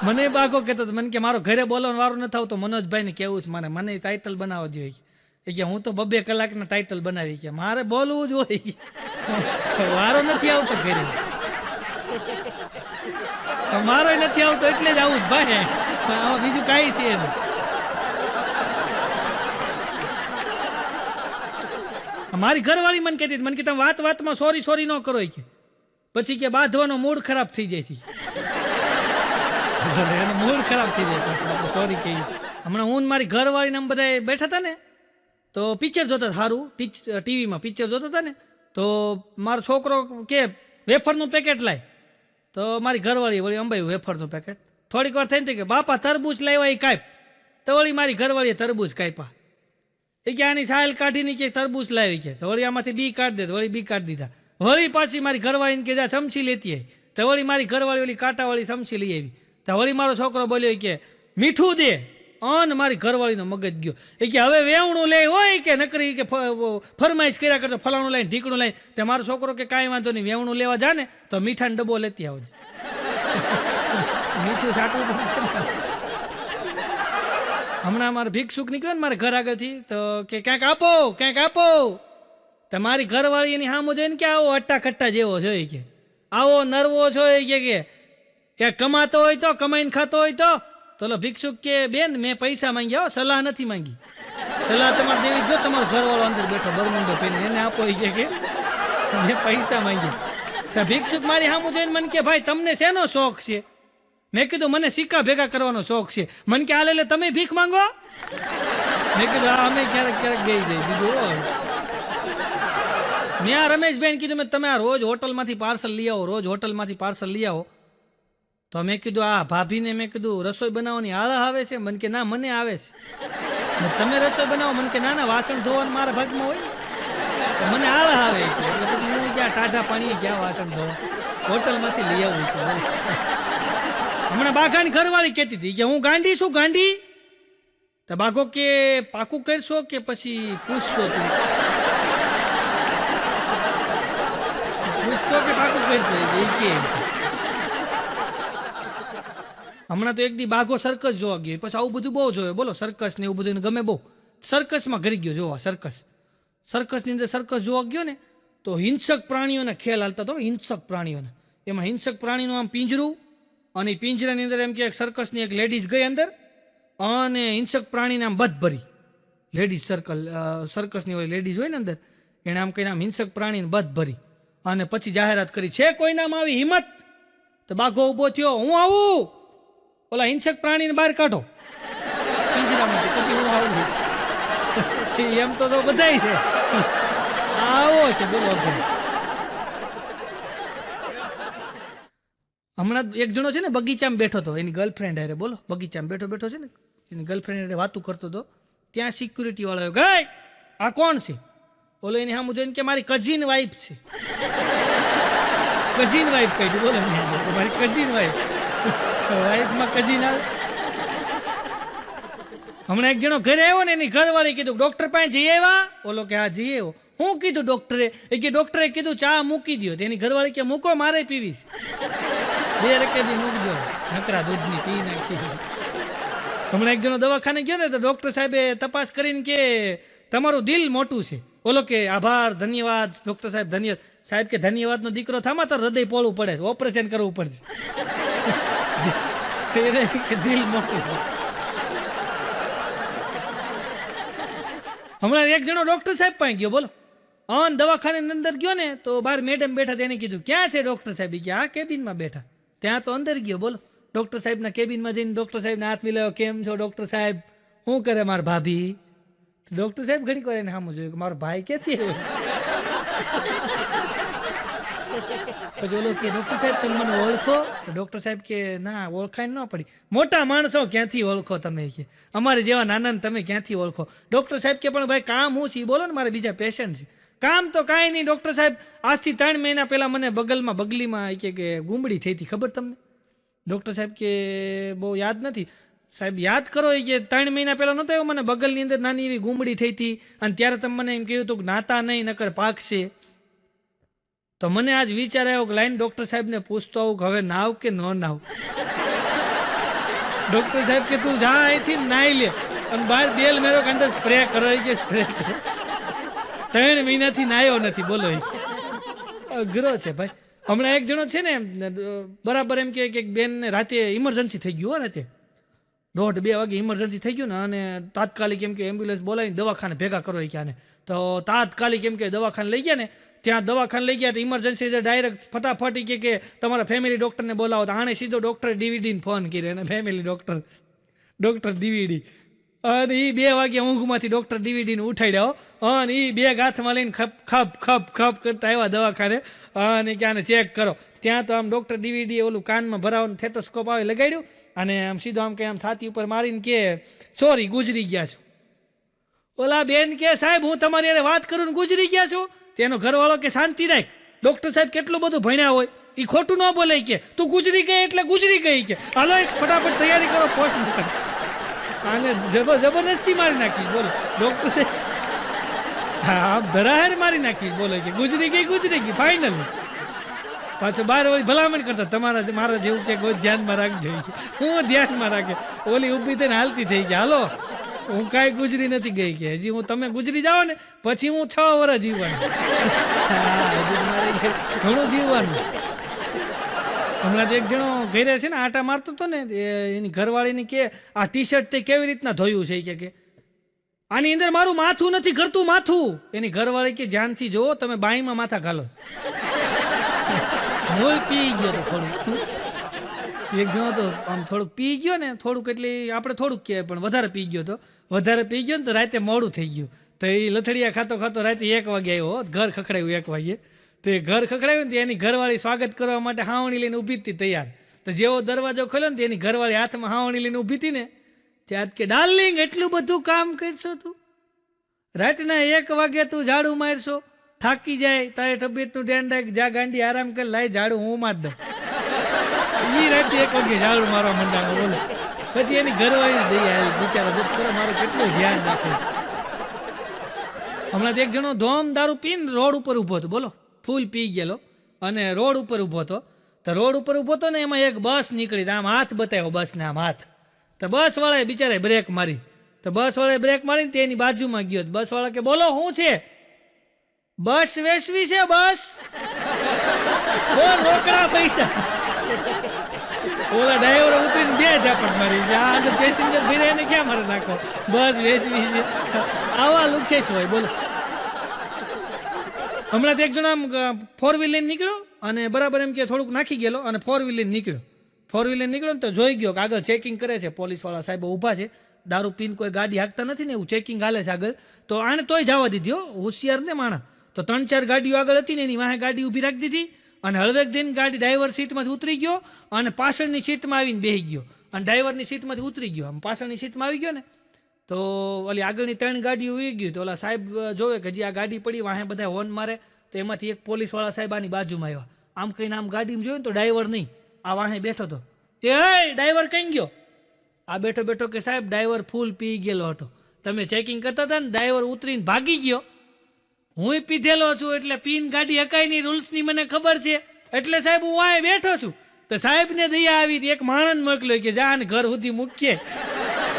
[SPEAKER 1] મને બાગો કહેતો હતો, મને કે મારો ઘરે બોલવાનો વારો નથી આવતો, મનોજભાઈને કેવું છે મને ટાઇટલ બનાવવા દો કે હું તો 2 કલાકના ટાઇટલ બનાવી કે મારે બોલવું જ હોય, વારો નથી આવતો ઘરે, મારો નથી આવતો એટલે જ આવું જ ભાઈ, આમાં બીજું કાંઈ છે નહીં. મારી ઘરવાળી મને કહેતી મને કે તમે વાતમાં સોરી ન કરો કે, પછી કે બાંધવાનો મૂડ ખરાબ થઈ જાય છે, એનો મૂડ ખરાબ થઈ જાય પછી આપણે સોરી કહીએ. હમણાં હું મારી ઘરવાળીને આમ બધા બેઠા હતા ને તો પિક્ચર જોતા સારું, ટીવીમાં પિક્ચર જોતા હતા ને તો મારો છોકરો કે વેફરનું પેકેટ લાય, તો મારી ઘરવાળી વળી અંબાયું વેફરનું પેકેટ. થોડીક વાર થઈને કે બાપા તરબૂચ લાવ્યા એ કાપ, તો વળી મારી ઘરવાળીએ તરબૂચ કાપ્યા. એ કે આની સાયલ કાઢીને કે તરબૂચ લાવી કે, તો વળી આમાંથી બી કાઢી દે, તો વળી બી કાઢી દીધા. વળી પાછી મારી ઘરવાળીને કે જા સમસી લેતી આવી, તો વળી મારી ઘરવાળી ઓલી કાંટાવાળી સમસી લઈ આવી. તો વળી મારો છોકરો બોલ્યો કે મીઠું દે, અન મારી ઘરવાળીનો મગજ ગયો. એ કે હવે વેવણું લે હોય કે નકરી કે ફરમાઈશ કર્યા કરતો ફલાણું લાઈને ઢીકણું લાઈને. તે મારો છોકરો કે કાંઈ વાંધો નહીં, વેવણું લેવા જા ને તો મીઠાનો ડબ્બો લેતી આવજે, મીઠું સાટવું પડશે ને. હમણાં મારે ભિક્ષુક નીકળ્યો ને મારા ઘર આગળથી, તો કે ક્યાંક આપો, તો મારી ઘરવાળી એની સામું જોઈને કે આવો અટ્ટા ખટ્ટા જેવો જોઈએ કે, આવો નરવો જોઈએ કે કમાતો હોય તો, કમાઈને ખાતો હોય તો લો ભિક્ષુક કે બેન મેં પૈસા માંગ્યા, સલાહ નથી માંગી, સલાહ તમારે દેવી જો તમારો ઘરવાળો અંદર બેઠો બરમુંડો પહેરીને, એને આપો કે મેં પૈસા માંગ્યા. ભિક્ષુક મારી સામું જોઈને મને કે ભાઈ તમને શેનો શોખ છે? મેં કીધું મને સિક્કા ભેગા કરવાનો શોખ છે. મને કે આ લે તમે ભીખ માંગો? મેં કીધું હા અમે ક્યારેક ગઈ જાય. બીજું મેં આ રમેશભાઈને કીધું તમે આ રોજ હોટલમાંથી પાર્સલ લઈ આવો, તો મેં કીધું આ ભાભીને મેં કીધું રસોઈ બનાવવાની આળહ આવે છે? મને કે ના મને આવે છે. તમે રસોઈ બનાવો? મને કે ના વાસણ ધોવાનું મારા ભાગમાં હોય તો મને આળહ આવે. એટલે પછી હું ક્યાં ટાઢા પાણીએ ક્યાં વાસણ ધોવા, હોટલમાંથી લઈ આવું છું. હમણાં બાઘાની ઘરવાળી કહેતી હતી કે હું ગાંડી છું, ગાંડી. તો બાઘો કે પાકું કરશો કે પછી પૂછશો? તું પૂછશો કે પાકું કરશો? એ કે હમણાં તો એક દી બાઘો સર્કસ જોવા ગયો, પછી આવું બધું બહુ જોયો, બોલો સર્કસ ને એવું બધું ગમે બહુ. સર્કસમાં ઘરી ગયો જોવા, સર્કસની અંદર સર્કસ જોવા ગયો ને તો હિંસક પ્રાણીઓના ખેલ હાલતા હતો, હિંસક પ્રાણીઓના. એમાં હિંસક પ્રાણીનું આમ પિંજરું, અને પિંજરાની અંદર એમ કે સર્કસની એક લેડીઝ ગઈ અંદર, અને હિંસક પ્રાણીને આમ બધ ભરી, લેડીઝ સર્કસની ઓલી લેડીઝ હોય ને અંદર, એણે આમ કહીને આમ હિંસક પ્રાણીને બધ ભરી, અને પછી જાહેરાત કરી છે કોઈનામાં આવી હિંમત? તો બાઘો ઊભો થયો, હું આવું, ઓલા હિંસક પ્રાણીને બહાર કાઢો પિંજરામાંથી, પછી હું આવું. એમ તો બધાય છે, આવો છે બોલો. હમણાં એક જણો છે ને બગીચામાં બેઠો હતો, એની ગર્લફ્રેન્ડ હારે, બોલો બગીચામાં બેઠો છે ને એની ગર્લફ્રેન્ડ હારે વાતું કરતો હતો. ત્યાં સિક્યુરિટી વાળો ગઈ આ કોણ છે? બોલો એની સામું જોઈને કે મારી કઝિન વાઈફ છે. કઝિન વાઈફ કહી બોલો મારી કઝિન વાઈફ, વાઈફમાં કઝિન આવે. હમણાં એક જણો ઘરે આવ્યો ને એની ઘરવાળી કીધું ડોક્ટર પાસે જઈ આવ્યા? બોલો કે હા જઈ આવ્યો. હું કીધું ડોક્ટરે? એ કે ડોક્ટરે કીધું ચા મૂકી દો. તેની ઘરવાળી કે મૂકો મારે પીવીશ. 2 રકેબી મૂકજો, નકરા દૂધની પી નાખી. હમણાં એક જણો દવાખાને ગયો ને તો ડોક્ટર સાહેબે તપાસ કરીને કે તમારું દિલ મોટું છે. બોલો કે આભાર, ધન્યવાદ ડોક્ટર સાહેબ, ધન્યવાદ. સાહેબ કે ધન્યવાદનો દીકરો થામા તો હૃદય પોળું પડે, ઓપરેશન કરવું પડશે. દિલ મોટું છે. હમણાં એક જણો ડોક્ટર સાહેબ પાસે ગયો, બોલો દવાખાને અંદર ગયો ને તો બહાર મેડમ બેઠા, તેને કીધું ક્યાં છે ડોક્ટર સાહેબ? કે આ કેબિનમાં બેઠા. ત્યાં તો અંદર ગયો, બોલો ડોક્ટર સાહેબના કેબિનમાં જઈને ડોક્ટર સાહેબને હાથ મિલાવ્યો, કેમ છો ડોક્ટર સાહેબ? શું કરે મારા ભાભી? ડોક્ટર સાહેબ ઘડીક વાર એને સામું જોયું કે મારો ભાઈ ક્યાંથી આવ્યો? પછી ઓલો કે ડોક્ટર સાહેબ તમે મને ઓળખો? ડોક્ટર સાહેબ કે ના ઓળખાય ન પડી. મોટા માણસો ક્યાંથી ઓળખો તમે? કે અમારે જેવા નાના તમે ક્યાંથી ઓળખો? ડોક્ટર સાહેબ કે પણ ભાઈ કામ હું છે બોલો ને, મારે બીજા પેશન્ટ છે. કામ તો કાંઈ નહીં ડોક્ટર સાહેબ, આજથી 3 મહિના પહેલાં મને બગલીમાં કે ગુમડી થઈ હતી, ખબર તમને? ડૉક્ટર સાહેબ કે બહુ યાદ નથી. સાહેબ યાદ કરો એ કે 3 મહિના પહેલાં નહોતો આવ્યો, મને બગલની અંદર નાની એવી ગુમડી થઈ હતી અને ત્યારે તમે મને એમ કહ્યું હતું કે નાતા નહીં નકર પાકશે. તો મને આજ વિચાર આવ્યો કે લાઈન ડૉક્ટર સાહેબને પૂછતો આવું કે હવે નાવ કે ન નાવ. ડૉક્ટર સાહેબ કે તું જા અહીંથી નાઈ લે અને બહાર બેલ મેરો કે અંદર સ્પ્રે કરો કે સ્પ્રે કરો. 3 મહિનાથી નાયો નથી બોલો. અઘરો છે ભાઈ. હમણાં એક જણો છે ને બરાબર એમ કે બેનને રાતે ઇમરજન્સી થઈ ગયું હો, રાતે 1:30-2 વાગે ઇમરજન્સી થઈ ગયું ને અને તાત્કાલિક એમ કે એમ્બ્યુલન્સ બોલાવીને દવાખાને ભેગા કરો એ ક્યાં ને. તો તાત્કાલિક એમ કે દવાખાને લઈ ગયા ને, ત્યાં દવાખાને લઈ ગયા તો ઇમરજન્સી ડાયરેક્ટ ફટાફટ કે તમારા ફેમિલી ડૉક્ટરને બોલાવો. તો આણે સીધો ડૉક્ટર ડીવીડીને ફોન કર્યો અને ફેમિલી ડૉક્ટર ડીવીડી અને એ 2 વાગે ઊંઘમાંથી ડૉક્ટર ડીવીડીને ઉઠાડ્યા અને એ બેગ હાથમાં લઈને ખપ કરતા આવ્યા દવાખાને અને કે આને ચેક કરો. ત્યાં તો આમ ડૉક્ટર ડીવીડીએ ઓલું કાનમાં ભરાવાનું થેટોસ્કોપ આવે લગાડ્યું અને આમ સીધો આમ કે આમ છાતી ઉપર મારીને કે સોરી ગુજરી ગયા છો. ઓલા બેન કે સાહેબ હું તમારી યારે વાત કરું ને ગુજરી ગયા છો. તેનો ઘરવાળો કે શાંતિ રાખ, ડૉક્ટર સાહેબ કેટલું બધું ભણ્યા હોય, એ ખોટું ન બોલે કે તું ગુજરી ગઈ એટલે ગુજરી ગઈ કે હાલો ફટાફટ તૈયારી કરો પોસ્ટ મોર્ટમ. આને જબરદસ્તી મારી નાખી બોલો ડૉક્ટર સાહેબ. હા ધરાહેર મારી નાખી બોલે કે ગુજરી ગઈ ફાઇનલી. પાછો 12 વાળી ભલામણ કરતા તમારા મારા જેવું કે કોઈ ધ્યાનમાં રાખજો. હું ધ્યાનમાં રાખે ઓલી ઊભી થઈને હાલતી થઈ ગયા હાલો હું કાંઈ ગુજરી નથી ગઈ કે હજી હું તમે ગુજરી જાઓ ને પછી હું 6 વર્ષ જીવવાનું. હજી મારે ઘણું જીવવાનું. હમણાં એક જણો ઘરે છે ને આટા મારતો હતો ને એની ઘરવાળીની કે આ ટી-શર્ટ તે કેવી રીતના ધોયું છે કે આની અંદર મારું માથું નથી કરતું માથું. એની ઘરવાળી કે ધ્યાનથી જુઓ તમે બાઈમાં માથા ઘાલો. હું પી ગયો તો થોડુંક. એક જણો તો આમ થોડુંક પી ગયો ને થોડુંક એટલે આપણે થોડુંક કહેવાય પણ વધારે પી ગયો તો વધારે પી ગયો ને તો રાતે મોડું થઈ ગયું. તો એ લથડિયા ખાતો રાતે 1 વાગે આવ્યો, ઘર ખખડાયું 1 વાગે. તો એ ઘર ખખડાવ્યું ને તો એની ઘરવાળી સ્વાગત કરવા માટે હાવણી લઈને ઊભી હતી તૈયાર. તો જેવો દરવાજો ખોલ્યો ને તો એની ઘરવાળી હાથમાં હાવણી લઈને ઊભી હતી ને ત્યાં કે ડાર્લિંગ એટલું બધું કામ કરશો તું, રાતના 1 વાગે તું ઝાડુ મારશો, થાકી જાય તારે તબિયતનું ધ્યાન રાખ, જા ગાંડી આરામ કર, લાઈ ઝાડુ હું માર દઉં. એ રાતે 1 વાગે ઝાડુ મારવા માંડ્યા બોલો. પછી એની ઘરવાળી દઈ આવી બિચારા જત કરો મારું કેટલું ધ્યાન રાખે. હમણાં એક જણો ધોમ દારૂ પીને રોડ ઉપર ઊભો હતો બોલો, ફૂલ પી ગયેલો અને રોડ ઉપર ઊભો હતો. તો રોડ ઉપર ઊભો હતો ને એમાં એક બસ નીકળી, આમ હાથ બતાવ્યો બસને આમ હાથ. તો બસવાળાએ બિચારાએ બ્રેક મારી. તો બસવાળાએ બ્રેક મારીને તેની બાજુમાં ગયો. બસવાળા કે બોલો શું છે? બસ વેચવી છે બસ, રોકડા પૈસા. ઓલા ડ્રાઈવર ઉતરીને 2 ઝાપટ મારી, આ અંદર પેસેન્જર ભીરે એને ક્યાં મારે નાખો, બસ વેચવી છે. આવા લુખેશ હોય બોલો. હમણાં એક જણા આમ 4 વ્હીલ લઈને નીકળ્યો અને બરાબર એમ કે થોડુંક નાખી ગયેલો અને 4 વ્હીલ લઈને નીકળ્યો. 4 વ્હીલ લઈને નીકળ્યો ને તો જોઈ ગયો કે આગળ ચેકિંગ કરે છે, પોલીસવાળા સાહેબ ઊભા છે, દારૂ પીને કોઈ ગાડી હાંકતા નથી ને એવું ચેકિંગ હાલે છે આગળ. તો આણે તોય જવા દીધી, હોશિયાર ને માણા. તો 3-4 ગાડીઓ આગળ હતી ને એની વાહે ગાડી ઊભી રાખી દીધી અને હળવેક દિન ગાડી ડ્રાઈવર સીટમાંથી ઉતરી ગયો અને પાછળની સીટમાં આવીને બેસી ગયો અને ડ્રાઈવરની સીટમાંથી ઉતરી ગયો, આમ પાછળની સીટમાં આવી ગયો ને તો ઓલી આગળની 3 ગાડીઓ ઉઈ ગઈ. તો ઓલા સાહેબ જોવે કે હજી આ ગાડી પડી, વાહે બધા હોર્ન મારે. તો એમાંથી એક પોલીસવાળા સાહેબ આની બાજુમાં આવ્યા, આમ કહીને આમ ગાડીમાં જોયું ને તો ડ્રાઈવર નહીં, આ વાહે બેઠો હતો. એ ડ્રાઈવર કઈ ગયો? આ બેઠો કે સાહેબ ડ્રાઈવર ફૂલ પી ગયેલો હતો, તમે ચેકિંગ કરતા હતા ને ડ્રાઈવર ઉતરીને ભાગી ગયો. હું પીધેલો છું એટલે પીન ગાડી હકાય નહીં, રૂલ્સની મને ખબર છે એટલે સાહેબ હું વાંહે બેઠો છું. તો સાહેબને દયા આવી હતી, એક માણસ મોકલ્યો કે જા ને ઘર સુધી મૂકીએ.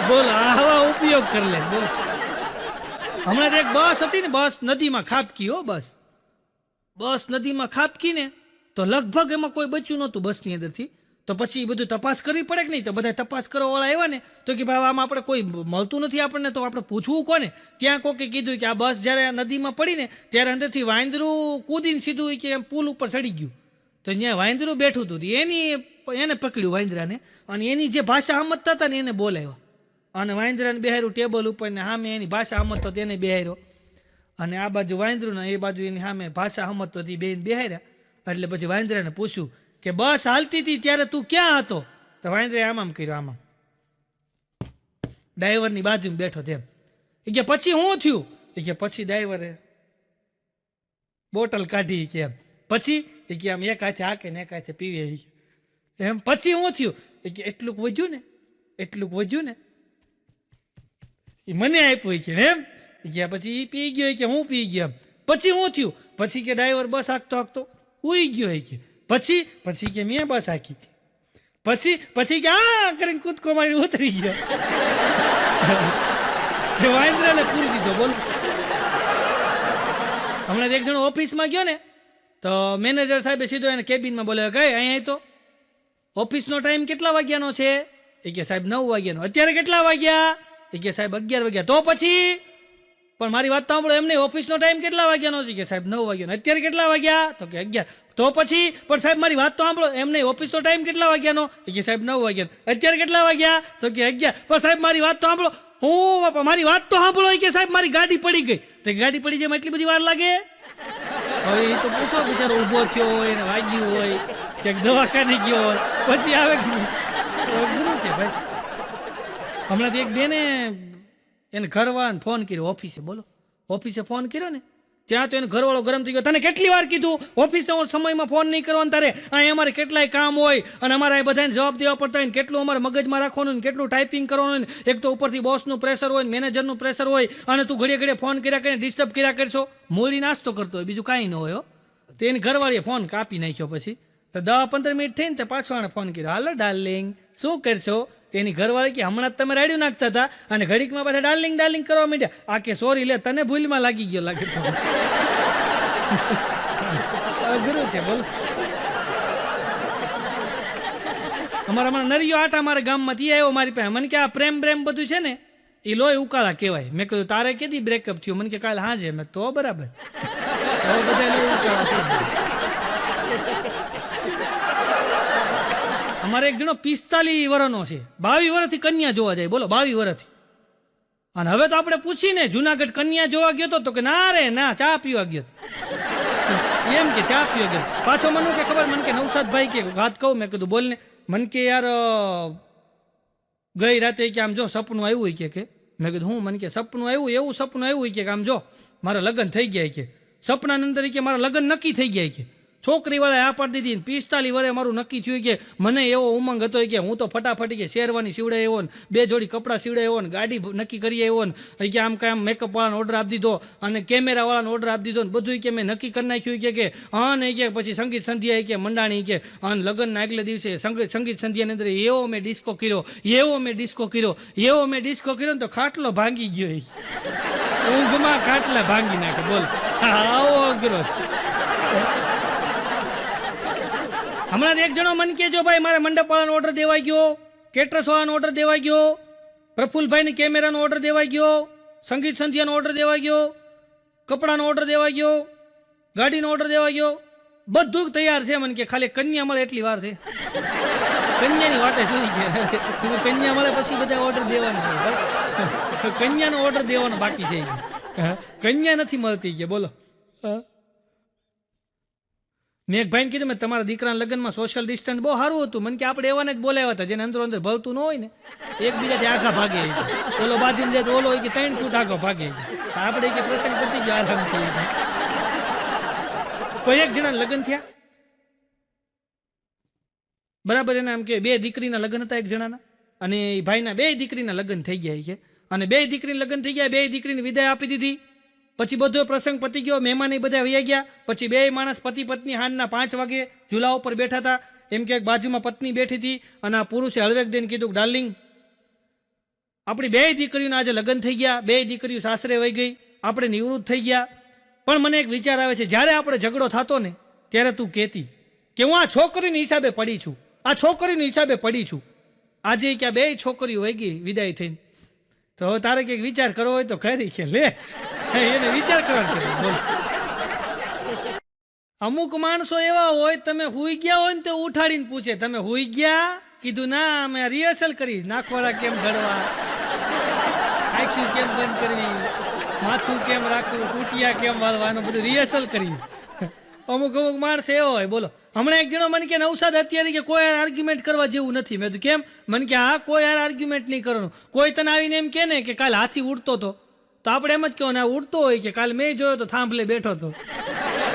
[SPEAKER 1] બોલો આવા ઉપયોગ કરી લે બોલો. હમણાં એક બસ હતી ને, બસ નદીમાં ખાબકી હો, બસ નદીમાં ખાબકી ને તો લગભગ એમાં કોઈ બચ્યું નહોતું બસની અંદરથી. તો પછી બધું તપાસ કરવી પડે કે નહીં? તો બધા તપાસ કરવાવાળા આવ્યા ને તો કે ભાઈ આમાં આપણે કોઈ મળતું નથી આપણને, તો આપણે પૂછવું કોને? ત્યાં કોકે કીધું કે આ બસ જ્યારે નદીમાં પડી ને ત્યારે અંદરથી વાંદરું કૂદીને સીધું કે એમ પુલ ઉપર ચડી ગયું. તો ત્યાં વાંદરું બેઠું હતું, એને પકડ્યું વાંદરાને અને એની જે ભાષા સમજતા હતા ને એને બોલાવ્યો અને વાંદરાને બેહાર્યું ટેબલ ઉપર ને સામે એની ભાષા સમજતો તેને બેહાર્યો અને આ બાજુ વાંદરું ને એ બાજુ એની સામે ભાષા સમજતો હતી, બેન બેહાર્યા. એટલે પછી વાંદરાને પૂછ્યું કે બસ હાલતી હતી ત્યારે તું ક્યાં હતો? તો વાંદરે આમ કર્યો, આમ ડ્રાઈવરની બાજુમાં બેઠો તેમ. એ કે પછી શું થયું? એ કે પછી ડ્રાઈવરે બોટલ કાઢી કે એમ. પછી એ કે આમ એક હાથે હાકે ને એક હાથે પીવે. એમ પછી હું થયું કે એટલું વધ્યું ને એટલું વધ્યું ને એ મને આપ્યું કે એમ ગયા પછી એ પી ગયો કે હું પી ગયો પછી હું થયું પછી કે ડ્રાઈવર બસ હાંકતો હાંકતો ઉઈ ગયો કે પછી કે મેં બસ હાંકી પછી કે આ કરીને કૂદકો મારી ઉતરી ગયો વાંદરાને પૂરી દીધો બોલો. હમણાં એક જણો ઓફિસમાં ગયો ને તો મેનેજર સાહેબે સીધો એને કેબિનમાં બોલાવ્યો કઈ અહીંયા તો ઓફિસનો ટાઈમ કેટલા વાગ્યાનો છે? એ કે સાહેબ 9 વાગ્યાનો. અત્યારે કેટલા વાગ્યા? એ કે સાહેબ 11 વાગ્યા. તો પછી પણ મારી વાત સાંભળો એમ નહીં, ઓફિસનો ટાઈમ કેટલા વાગ્યાનો છે? કે સાહેબ 9 વાગ્યાનો. અત્યારે કેટલા વાગ્યા? તો કે 11. તો પછી પણ સાહેબ મારી વાત તો સાંભળો એમ નહીં, ઓફિસનો ટાઈમ કેટલા વાગ્યાનો? એ કે સાહેબ 9 વાગ્યાનો. અત્યારે કેટલા વાગ્યા? તો કે 11. પણ સાહેબ મારી વાત તો સાંભળો. હું બાપા મારી વાત તો સાંભળો. કે સાહેબ મારી ગાડી પડી ગઈ. તો ગાડી પડી જાય એટલી બધી વાર લાગે? હવે એ તો પૂછો બિચારો ઊભો થયો હોય એને વાગ્યું હોય ક્યાંક દવાખાને ગયો હોય પછી આવે ગુરુ છે ભાઈ. હમણાંથી એક બેને એને ઘરવાળાને ફોન કર્યો ઓફિસે. બોલો ઓફિસે ફોન કર્યો ને ત્યાં તો એને ઘરવાળો ગરમ થઈ ગયો. તને કેટલી વાર કીધું ઓફિસના સમયમાં ફોન નહીં કરવાનો તારે? અહીં અમારે કેટલાય કામ હોય અને અમારે બધાને જવાબ દેવા પડતા હોય ને કેટલું અમારે મગજમાં રાખવાનું ને કેટલું ટાઈપિંગ કરવાનું ને એક તો ઉપરથી બોસનું પ્રેશર હોય મેનેજરનું પ્રેશર હોય અને તું ઘડીએ ઘડીએ ફોન કર્યા કરીને ડિસ્ટર્બ કર્યા કરશો. મોડી નાસ્તો કરતો હોય બીજું કાંઈ ન હોય. તો એની ઘરવાળીએ ફોન કાપી નાખ્યો. પછી તો 10-15 મિનિટ થઈને તે પાછો આને ફોન કર્યો. હાલો ડાર્લિંગ શું કરશો? તેની ઘરવાળી કે હમણાં જ તમે રાડ્યું નાખતા હતા અને ઘડીકમાં પાછા ડાર્લિંગ ડાર્લિંગ કરવા માંડ્યા. આ કે સોરી લે તને ભૂલમાં લાગી ગયો લાગે તો. ગુરુ છે બોલો. અમારા હમણાં નરિયો આટા મારા ગામમાંથી આવ્યો મારી પાસે. મને કે આ પ્રેમ બધું છે ને એ લોહી ઉકાળા કહેવાય. મેં કહ્યું તારે કેદી બ્રેકઅપ થયું? મને કે કાલે હાજે. મેં તો બરાબર બધા લોહી ઉકાળા છે. અમારે એક જણો 45 વર્ષનો છે, 22 વર્ષથી કન્યા જોવા જાય. બોલો 22 વર્ષથી. અને હવે તો આપણે પૂછીને જુનાગઢ કન્યા જોવા ગયો તો કે ના રે ના ચા પીવા ગયો એમ કે ચા પીવા ગયો. પાછો મને કે ખબર મને કે નવસાદભાઈ કે વાત કહું. મેં કીધું બોલ ને. મને કે યાર ગઈ રાતે કે આમ જો સપનું આવ્યું હોય કે મેં કીધું હું? મને કે સપનું આવ્યું એવું સપનું આવ્યું કે આમ જો મારા લગ્ન થઈ ગયા કે સપનાની અંદર કે મારા લગ્ન નક્કી થઈ ગયા કે છોકરીવાળાએ આ પાડી દીધી. 45 વર્ષે મારું નક્કી થયું કે મને એવો ઉમંગ હતો કે હું તો ફટાફટી કે શેરવાની સીવડે એવો ને 2 જોડી કપડાં સીવડે એવો ને ગાડી નક્કી કરી આવ્યો ને કે આમ કાંઈ મેકઅપ વાળાનો ઓર્ડર આપી દીધો અને કેમેરાવાળાનો ઓર્ડર આપી દીધો ને બધું કે મેં નક્કી કરી નાખ્યું કે હા ને કે પછી સંગીત સંધ્યા કે મંડાણી કે અને લગ્નના આગલે દિવસે સંગીત સંધ્યાની અંદર એવો મેં ડિસ્કો કર્યો ને તો ખાટલો ભાંગી ગયો. ઊંઘમાં ખાટલા ભાંગી નાખે. બોલ આવો અઘરો છે. હમણાં એક જણો મન કે જો ભાઈ મારે મંડપ વાળાનો ઓર્ડર દેવાઈ ગયો, કેટરસ વાળાનો ઓર્ડર દેવાઈ ગયો, પ્રફુલભાઈને કેમેરાનો ઓર્ડર દેવાઈ ગયો, સંગીત સંધ્યાનો ઓર્ડર દેવાઈ ગયો, કપડાનો ઓર્ડર દેવાઈ ગયો, ગાડીનો ઓર્ડર દેવાઈ ગયો, બધું તૈયાર છે. મને કે ખાલી કન્યા મળે એટલી વાર છે. કન્યાની વાટે સુઈ ગયા. કન્યા મળે પછી બધા ઓર્ડર દેવાના હોય. કન્યાનો ઓર્ડર દેવાનો બાકી છે. કન્યા નથી મળતી કે બોલો. મેં એક ભાઈને કીધું મેં તમારા દીકરાના લગ્નમાં સોશિયલ ડિસ્ટન્સ બહુ સારું હતું. મને કે આપણે એવાને જ બોલાવ્યા હતા જેને અંદર ભળતું ન હોય ને એકબીજાથી આખા ભાગે. ઓલો બાજુ જાય તો ઓલો હોય કે 3 ફૂટ આખો ભાગે. આપણે કે પ્રસંગ પતી ગયો આરામથી. કોઈ એક જણા લગ્ન થયા બરાબર. એને આમ કે 2 દીકરીના લગ્ન હતા એક જણાના અને એ ભાઈના 2 દીકરીના લગ્ન થઈ ગયા છે અને 2 દીકરીના લગ્ન થઈ ગયા. 2 દીકરીને વિદાય આપી દીધી. પછી બધો પ્રસંગ પતી ગયો. મહેમાન બધા વયા ગયા. પછી 2 માણસ પતિ પત્ની હાંજના 5 વાગે ઝૂલા ઉપર બેઠા હતા. એમ કે બાજુમાં પત્ની બેઠી હતી અને આ પુરુષે હળવેક દઈને કીધું ડાર્લિંગ આપણી 2 દીકરીઓના આજે લગ્ન થઈ ગયા. 2 દીકરીઓ સાસરે વહી ગઈ. આપણે નિવૃત્ત થઈ ગયા. પણ મને એક વિચાર આવે છે જ્યારે આપણે ઝઘડો થતો ને ત્યારે તું કહેતી કે હું આ છોકરીની હિસાબે પડી છું, આ છોકરીની હિસાબે પડી છું. આજે ક્યાં 2 છોકરીઓ વહી ગઈ વિદાય થઈને. તો તારે કંઈક વિચાર કરવો હોય તો ખરી કે લે એને વિચાર કરવાનો. બોલ અમુક માણસો એવા હોય તમે હુઈ ગયા હોય ને તો ઉઠાડીને પૂછે તમે હુઈ ગયા? કીધું ના અમે રિહર્સલ કરી. નાખવાળા કેમ ઘડવા, આંખી કેમ બંધ કરવી, માથું કેમ રાખવું, તૂટિયા કેમ વાળવાનું બધું રિહર્સલ કરી. અમુક માણસ એવો હોય. બોલો હમણાં એક જણો મને કે નવસાદ અત્યારે કે કોઈ આર્ગ્યુમેન્ટ કરવા જેવું નથી. મેં તો કેમ? મને કે હા કોઈ આર્ગ્યુમેન્ટ નહીં કરવાનું. કોઈ તને આવીને એમ કે ને કે કાલ હાથી ઉડતો હતો તો આપણે એમ જ કહેવાનું આ ઉડતો હોય કે કાલે મેં જોયો તો થાંભલે બેઠો હતો.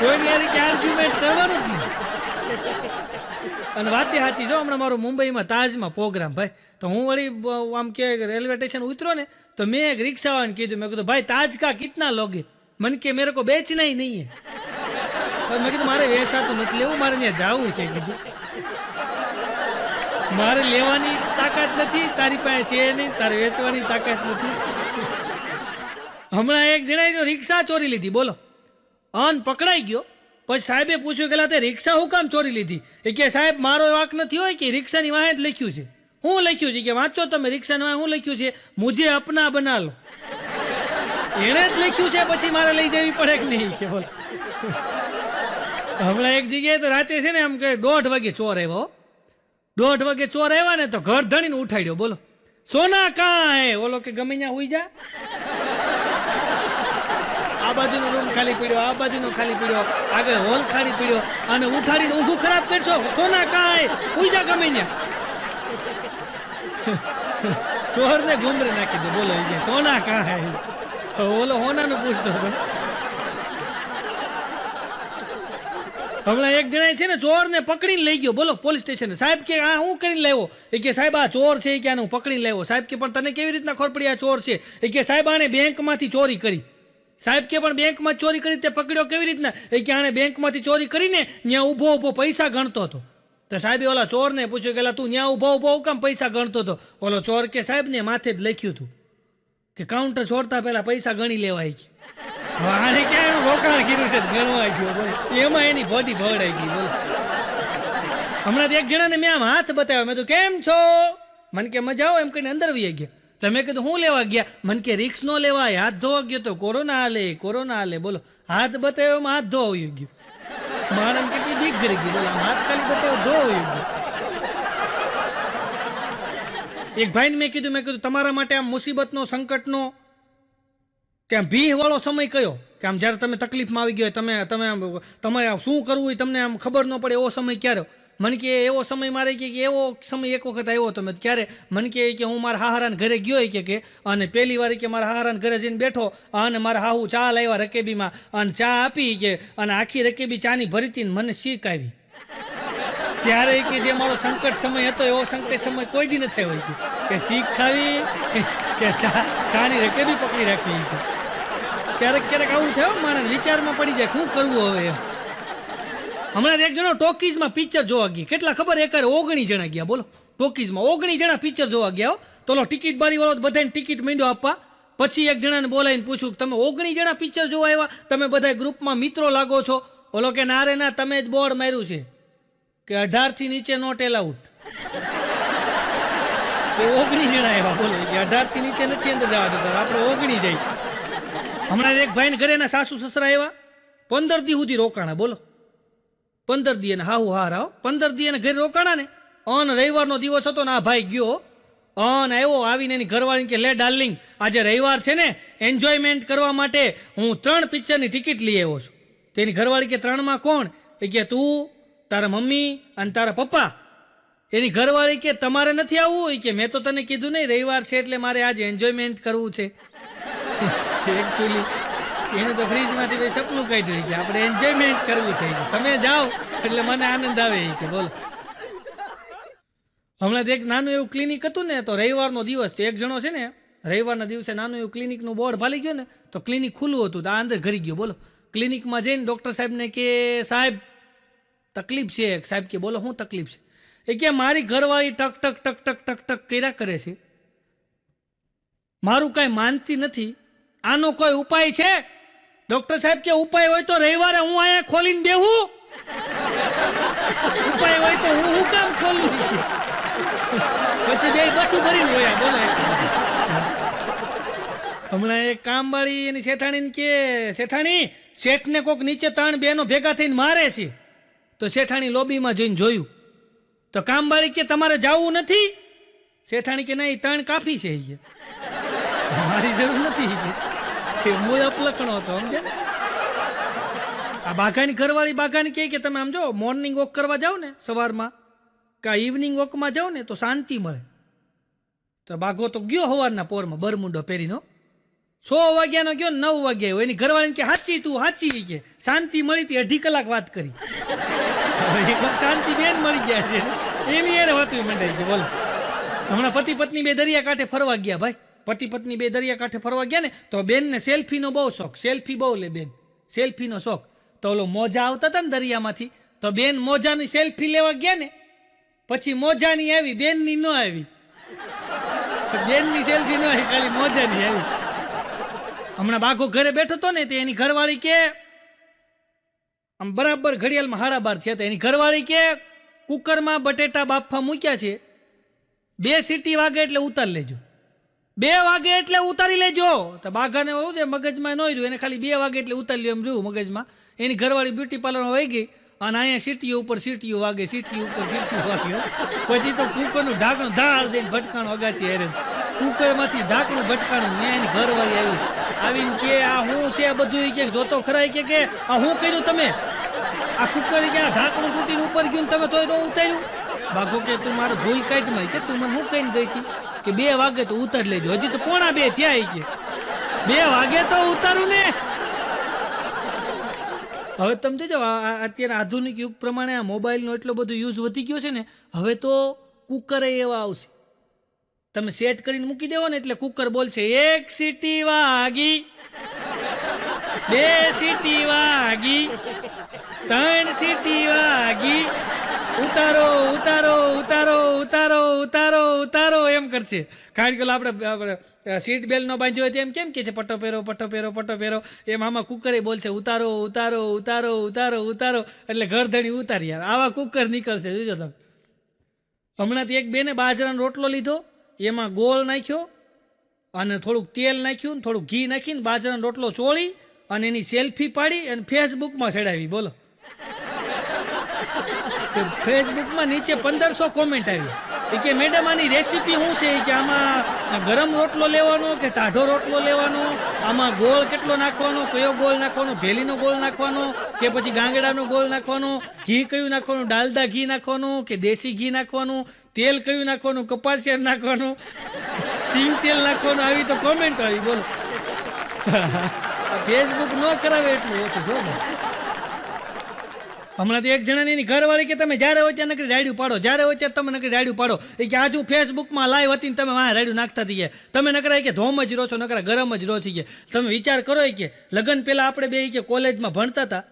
[SPEAKER 1] કોઈની યાર કે આર્ગ્યુમેન્ટ કરવાનું જ નહીં. અને વાતે સાચી જો હમણાં મારો મુંબઈમાં તાજમાં પ્રોગ્રામ ભાઈ, તો હું વળી આમ કે રેલવે સ્ટેશન ઉતરો ને તો મેં એક રિક્ષાવાળાને કીધું, મેં કીધું ભાઈ તાજ કા કિતના લોગે, मन के मेरे को बेचना ही नहीं है. મેં કીધું મારે વેચાતું નથી લેવું, મારે ત્યાં જવું છે. કીધું મારે લેવાની તાકાત નથી, તારી પાસે છે નહીં, તારે વેચવાની તાકાત નથી. હમણાં એક જણાએ તો રિક્ષા ચોરી લીધી બોલો, અન પકડાઈ ગયો. પછી સાહેબે પૂછ્યું કે તે રિક્ષા હું કામ ચોરી લીધી? એ કે સાહેબ મારો વાંક નથી હોય કે રિક્ષાની વાહે જ લખ્યું છે. હું લખ્યું છે કે વાંચો તમે રિક્ષાની વાહે હું લખ્યું છે, મુજે અપના બના લો. એણે જ લખ્યું છે, પછી મારે લઈ જવી પડે કે નહીં છે બોલો. હમણાં એક જગ્યાએ તો રાતે છે ને આમ કે 1:30 વાગે ચોર આવ્યો. 1:30 વાગે ચોર આવ્યા ને તો ઘર ધણીને ઉઠાડ્યો બોલો, સોના કાં હે? બોલો કે ગમે ત્યાં હુઈ જા. આ બાજુનો રૂમ ખાલી પડ્યો, આ બાજુનો ખાલી પડ્યો, આગળ હોલ ખાલી પડ્યો, અને ઉઠાડીને ઊંઘું ખરાબ કરશો. સોના કાં હે? હુઈ જા ગમે ત્યાં. ચોર ને ગુમરે નાખી દે બોલો, સોના કાં હે? ઓલો હોનાનું પૂછતો હતો. હમણાં એક જણાએ છે ને ચોરને પકડીને લઈ ગયો બોલો પોલીસ સ્ટેશન. સાહેબ કે આ હું કરીને લાવ્યો? એ કે સાહેબ આ ચોર છે, કે આને હું પકડીને લાવ્યો. સાહેબ કે પણ તને કેવી રીતના ખબર પડી આ ચોર છે? એ કે સાહેબ આને બેંકમાંથી ચોરી કરી. સાહેબ કે પણ બેંકમાં ચોરી કરી તે પકડ્યો કેવી રીતના? એ કે આને બેંકમાંથી ચોરી કરીને ત્યાં ઊભો ઊભો પૈસા ગણતો હતો. તો સાહેબે ઓલા ચોરને પૂછ્યું કે તું ત્યાં ઊભો ઊભો કામ પૈસા ગણતો હતો? ઓલો ચોર કે સાહેબને માથે જ લખ્યું હતું કે કાઉન્ટર છોડતા પહેલા પૈસા ગણી લેવાય છે. આને ક્યાં એનું રોકાણ કર્યું છે ગણવા ગયો બોલો, એમાં એની બોડી ભરાઈ ગઈ બોલો. હમણાં એક જણાને મેં આમ હાથ બતાવ્યો, મેં તો કેમ છો? મને કે મજા આવો એમ કહીને અંદર વહી ગયા. તો મેં કીધું હું લેવા ગયા? મને કે રિક્સ નો લેવાય, હાથ ધોવા ગયો તો કોરોના હાલે, કોરોના હાલે બોલો. હાથ બતાવ્યો એમાં હાથ ધોવા ગયો. માણસ કેટલી બીક ગરી ગઈ બોલો, હાથ ખાલી બતાવ્યો ધોવા ગયો. એક ભાઈને મેં કીધું તમારા માટે આમ મુસીબતનો સંકટનો કે આમ ભીહ વાળો સમય કયો? કે આમ જ્યારે તમે તકલીફમાં આવી ગયો, તમે આમ તમારે શું કરવું હોય તમને આમ ખબર ન પડે એવો સમય ક્યારે? મને કે એવો સમય મારે કે એવો સમય એક વખત આવ્યો તમે ક્યારે? મને કે હું મારા હાહરાને ઘરે ગયો કે અને પહેલી વાર કે મારા હાહરાને ઘરે જઈને બેઠો અને મારા હાહુ ચા લાવ્યા રકેબીમાં અને ચા આપી કે અને આખી રકેબી ચાની ભરીતી ને મને શીખ આવી. ત્યારે કે જે મારો સંકટ સમય હતો એવો સંકટ સમય કોઈ દી ન થયો હોય કે શીખ ખાવી કે ચાની રકેબી પકડી રાખવી. ક્યારેક ક્યારેક આવું થયું માણસ વિચારમાં પડી જાય શું કરવું હવે એમ. હમણાં એક જણો ટોકીઝમાં પિક્ચર જોવા ગયા, કેટલા ખબર? 19 જણા ગયા બોલો ટોકીઝમાં. 19 જણા પિક્ચર જોવા ગયા. તો ટિકિટ બારી વાળો બધાને ટિકિટ માંડ્યો આપવા. પછી એક જણાને બોલાવીને પૂછ્યું તમે 19 જણા પિક્ચર જોવા આવ્યા, તમે બધા ગ્રુપમાં મિત્રો લાગો છો? ઓલો કે ના રે ના, તમે જ બોર્ડ માર્યું છે કે 18 થી નીચે નોટ એલાઉડ. 19 જણા આવ્યા બોલો, 18 થી નીચે નથી અંદર જવા દેતા, આપણે 19 જાય. હમણાં એક ભાઈને ઘરે એના સાસુ સસરા આવ્યા, 15 દી સુધી રોકાણા બોલો. 15 દી એને હાહુ હાર આવો 15 દી એને ઘરે રોકાણા ને. અન રવિવારનો દિવસ હતો ને આ ભાઈ ગયો અન આવ્યો, આવીને એની ઘરવાળીને કે લે ડાર્લિંગ, આજે રવિવાર છે ને, એન્જોયમેન્ટ કરવા માટે હું 3 પિક્ચરની ટિકિટ લઈ આવ્યો છું. તેની ઘરવાળી કે 3માં કોણ? એ કે તું, તારા મમ્મી અને તારા પપ્પા. એની ઘરવાળી કે તમારે નથી આવવું? એ કે મેં તો તને કીધું નહીં રવિવાર છે એટલે મારે આજે એન્જોયમેન્ટ કરવું છે. એકચ્યુઅલી એને તો ફ્રીજમાંથી સપનું કાઢ્યું કે આપણે એન્જોયમેન્ટ કરવું છે, તમે જાઓ એટલે મને આનંદ આવે કે બોલો. હમણાં એક નાનું એવું ક્લિનિક હતું ને, તો રવિવારનો દિવસ તો એક જણો છે ને રવિવારના દિવસે નાનું એવું ક્લિનિકનું બોર્ડ ભાલી ગયો ને, તો ક્લિનિક ખુલ્લું હતું, તો આ અંદર ઘરી ગયો બોલો. ક્લિનિકમાં જઈને ડૉક્ટર સાહેબને કે સાહેબ તકલીફ છે. સાહેબ કે બોલો શું તકલીફ છે? એ કે મારી ઘરવાળી ટક ટક ટક ટક ટક ટક કર્યા કરે છે, મારું કાંઈ માનતી નથી, આનો કોઈ ઉપાય છે? ડૉક્ટર સાહેબ કે ઉપાય હોય તો રવિવારે હું અહીંયા ખોલીને બેહું? ઉપાય હોય તો હું કામ ખોલું? પછી બે બધું ભરીને હોય બોલો. હમણાં એક કામવાળી એની શેઠાણીને કે શેઠાણી, શેઠને કોક નીચે 3 બહેનો ભેગા થઈને મારે છે. તો શેઠાણી લોબીમાં જઈને જોયું, તો કામવાળી કે તમારે જવું નથી? શેઠાણી કે નહીં, 3 કાફી છે, મારી જરૂર નથી. મૂળ અપલખણો હતો સમજે. આ બાઘાની ઘરવાળી બાઘાની કહે કે તમે આમ જો મોર્નિંગ વોક કરવા જાઓ ને સવારમાં, કે ઇવનિંગ વોકમાં જાઓ ને તો શાંતિ મળે. તો બાઘો તો ગયો સવારના પોરમાં બરમુંડો પહેરીનો, 100 વાગ્યાનો ગયો ને 9 વાગ્યા આવ્યો. એની ઘરવાળીને કે સાચી તું સાચી કે શાંતિ મળી હતી 2.5 કલાક વાત કરી. શાંતિ બેન મળી ગયા છે એની એને વાતું મંડાઈ છે. બોલો હમણાં પતિ પત્ની બે દરિયા કાંઠે ફરવા ગયા ભાઈ. પતિ પત્ની બે દરિયા કાંઠે ફરવા ગયા ને તો બેનને સેલ્ફીનો બહુ શોખ. સેલ્ફી બહુ લે બેન, સેલ્ફીનો શોખ. તો ઓલો મોજા આવતા હતા ને દરિયામાંથી તો બેન મોજાની સેલ્ફી લેવા ગયા ને પછી મોજાની આવી બેનની ન આવી. બેનની સેલ્ફી ન આવી ખાલી મોજાની આવી. હમણાં બાઘો ઘરે બેઠો હતો ને તે એની ઘરવાળી કે આમ બરાબર ઘડિયાળમાં 12:30 થયા હતા. એની ઘરવાળી કે કુકરમાં બટેટા બાફવા મૂક્યા છે, 2 સીટી વાગે એટલે ઉતારી લેજો, 2 વાગે એટલે ઉતારી લેજો. તો બાઘાને એવું છે મગજમાં ન રહ્યું, એને ખાલી 2 વાગે એટલે ઉતારી લ્યો એમ રહ્યું મગજમાં. એની ઘરવાળી બ્યુટી પાર્લરમાં વહી ગઈ અને અહીંયા સીટીઓ ઉપર સીટીઓ વાગે, સીટીઓ ઉપર સીટીઓ વાગે. પછી તો કુકરનું ઢાંકણું ધાર દઈને ભટકાણું અગાસી હેરે. કુકરમાંથી ઢાંકણું ભટકાણું ને એની ઘરવાળી આવીને કે આ હું છે બધું કે જોતો ખરા કે આ હું કર્યું તમે? આ કુકર કે આ ઢાંકણું તૂટીને ઉપર ગયું તમે તોય ન ઉતાર્યું? બાઘો કે તું મારું ભૂલ કાઢમાં કે તું મને શું કહીને ગઈ હતી કે 2 વાગે તો ઉતારી લેજો. હજી તો 1:45 થયા કે 2 વાગે તો ઉતારું ને. હવે તમે જોજો અત્યારે આધુનિક યુગ પ્રમાણે આ મોબાઈલનો એટલો બધો યુઝ વધી ગયો છે ને, હવે તો કુકર એવા આવશે તમે સેટ કરીને મૂકી દેવો ને એટલે કુકર બોલશે 1 સીટી વાગી, 2 સીટી વાગી, 3 સીટી વાગી, ઉતારો ઉતારો ઉતારો ઉતારો ઉતારો ઉતારો એમ કરશે. કારણ કે આપણે સીટ બેલ્ટ નો બાંધ્યો હોય તેમ કેમ કે છે પટ્ટો પહેરો પટ્ટો પહેરો પટ્ટો પહેરો, એમ આમાં કુકરે બોલશે ઉતારો ઉતારો ઉતારો ઉતારો ઉતારો એટલે ઘરધણી ઉતારી. આવા કુકર નીકળશે જોજો તમે. હમણાંથી એક બેને બાજરાનો રોટલો લીધો, એમાં ગોળ નાખ્યો અને થોડુંક તેલ નાખ્યું ને થોડુંક ઘી નાખીને બાજરાનો રોટલો ચોળી અને એની સેલ્ફી પાડી અને ફેસબુકમાં ચડાવી. બોલો ફેસબુકમાં નીચે 1500 કોમેન્ટ આવી કે મેડમ આની રેસીપી શું છે કે આમાં ગરમ રોટલો લેવાનો કે ટાઢો રોટલો લેવાનો, આમાં ગોળ કેટલો નાખવાનો, કયો ગોળ નાખવાનો, ભેલીનો ગોળ નાખવાનો કે પછી ગાંગડાનો ગોળ નાખવાનો, ઘી કયું નાખવાનું, ડાલડા ઘી નાખવાનું કે દેશી ઘી નાખવાનું, તેલ કયું નાખવાનું, કપાસિયા નાખવાનું, સિંગ તેલ નાખવાનું. આવી તો કોમેન્ટ આવી. બોલો ફેસબુક ન કરાવે એટલું ઓછું જો. હમણાં તો એક જણાની એની ઘરવાળી કે તમે જ્યારે હોય ત્યાં નકરી રાડ્યું પાડો, જ્યારે હોય ત્યાં તમે નકરી રાડ્યું પાડો. એ કે આજ હું ફેસબુકમાં લાઈવ હતી ને તમે વાહ રાડ્યું નાખતા થઈ ગયા, તમે નકરા કે ધોમ જ રહો છો, નકરા ગરમ જ રહો થઈ ગયા. તમે વિચાર કરો કે લગ્ન પહેલાં આપણે બે કે કોલેજમાં ભણતા હતા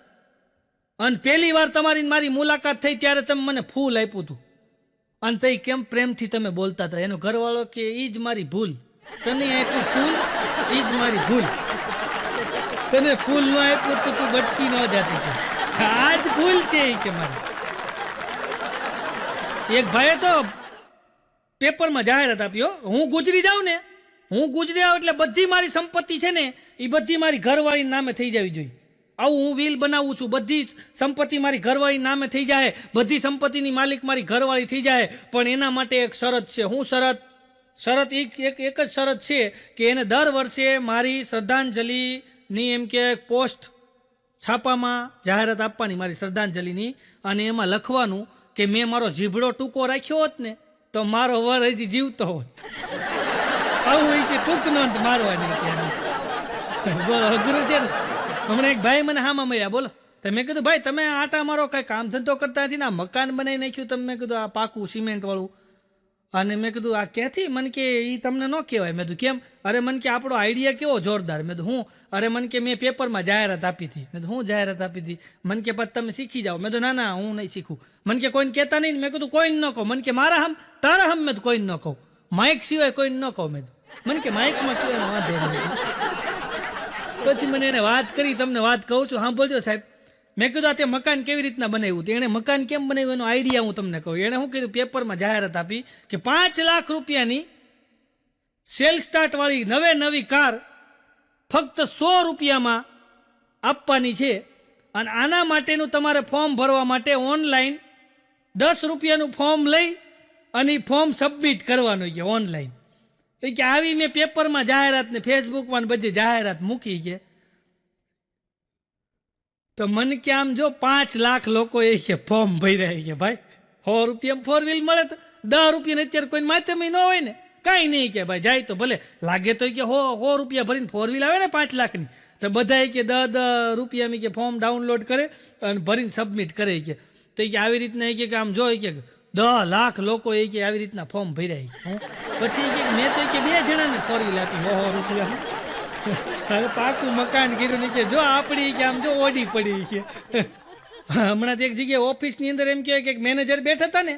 [SPEAKER 1] અને પહેલી વાર તમારી મારી મુલાકાત થઈ ત્યારે તમે મને ફૂલ આપ્યું હતું અને તે કેમ પ્રેમથી તમે બોલતા હતા. એનો ઘરવાળો કે એ જ મારી ભૂલ, તને આપ્યું ફૂલ એ જ મારી ભૂલ, તને ફૂલ ન આપ્યું તો તું બટકી ન જતી હતી, આજ ભૂલ છે કે મારી. એક ભાઈએ તો પેપરમાં જાહેરાત આપ્યો, હું ગુજરી જાઉં ને, હું ગુજરી આવું એટલે બધી મારી સંપત્તિ છે ને એ બધી મારી ઘરવાળીના નામે થઈ જવી જોઈએ. આવું હું વિલ બનાવું છું, બધી સંપત્તિ મારી ઘરવાળી નામે થઈ જાય, બધી સંપત્તિની માલિક મારી ઘરવાળી થઈ જાય. પણ એના માટે એક શરત છે. હું શરત? શરત એક જ શરત છે કે એને દર વર્ષે મારી શ્રદ્ધાંજલિની એમ કે પોસ્ટ છાપામાં જાહેરાત આપવાની મારી શ્રદ્ધાંજલિની, અને એમાં લખવાનું કે મેં મારો જીભડો ટૂંકો રાખ્યો હોત ને તો મારો વર હજી જીવતો હોત. આવું કે ટૂંક નોંધ મારવાની. બોલો અઘરું છે ને. હમણાં એક ભાઈ મને હામાં મળ્યા. બોલો તો મેં કીધું ભાઈ તમે આટા મારો કાંઈ કામ ધંધો કરતા નથી ને આ મકાન બનાવી નાખ્યું તમે, મેં કીધું આ પાકું સિમેન્ટવાળું. અને મેં કીધું આ ક્યાંથી? મને કે એ તમને ન કહેવાય. મેં કીધું કેમ? અરે મને કે આપણો આઈડિયા કેવો જોરદાર. મેં કીધું હું? અરે મને કે મેં પેપરમાં જાહેરાત આપી હતી. મેં કીધું હું જાહેરાત આપી હતી? મને કે પછી તમે શીખી જાઓ. મેં કીધું ના ના હું નહીં શીખું. મને કે કોઈને કહેતા નહીં. મેં કીધું કોઈને ન કહો. મને કે મારા હમ તારા હમ. મેં તો કોઈને ન કહું, માઇક સિવાય કોઈને ન કહું. મેં મને કે માઇકમાં કહેવાનો વાંધો નહીં. પછી મને એને વાત કરી, તમને વાત કહું છું સાંભળજો સાહેબ. મેં કીધું આ તે મકાન કેવી રીતના બનાવ્યું? તો એણે મકાન કેમ બનાવ્યું એનો આઈડિયા હું તમને કહું. એણે શું કર્યું, પેપરમાં જાહેરાત આપી કે 5 લાખ રૂપિયાની સેલ સ્ટાર્ટવાળી નવી કાર ફક્ત 100 રૂપિયામાં આપવાની છે. અને આના માટેનું તમારે ફોર્મ ભરવા માટે ઓનલાઈન 10 રૂપિયાનું ફોર્મ લઈ અને એ ફોર્મ સબમિટ કરવાનું છે ઓનલાઈન. એ કે આવી મેં પેપરમાં જાહેરાત ને ફેસબુકમાં બધી જાહેરાત મૂકી છે. તો મને કે આમ જો 5 લાખ લોકો એ કે ફોર્મ ભર્યા કે ભાઈ 100 રૂપિયામાં 4 વ્હીલ મળે તો 10 રૂપિયાને અત્યારે કોઈ માધ્યમ ન હોય ને કાંઈ નહીં કે ભાઈ જાય તો ભલે લાગે તો કે 100 રૂપિયા ભરીને 4 વ્હીલ આવે ને 5 લાખની, તો બધા કે 10 રૂપિયા કે ફોર્મ ડાઉનલોડ કરે અને ભરીને સબમિટ કરે કે, તો કે આવી રીતના કે આમ જો કે 10 લાખ લોકો એ કે આવી રીતના ફોર્મ ભર્યા છે. પછી કે મેં તો કે 2 જણાને 4 વ્હીલ આપી 100 રૂપિયા, પાકું મકાન કર્યું ને કે જો આપણી કે આમ જો ઓડી પડી છે. હમણાં એક જગ્યાએ ઓફિસની અંદર એમ કહે કે મેનેજર બેઠા હતા ને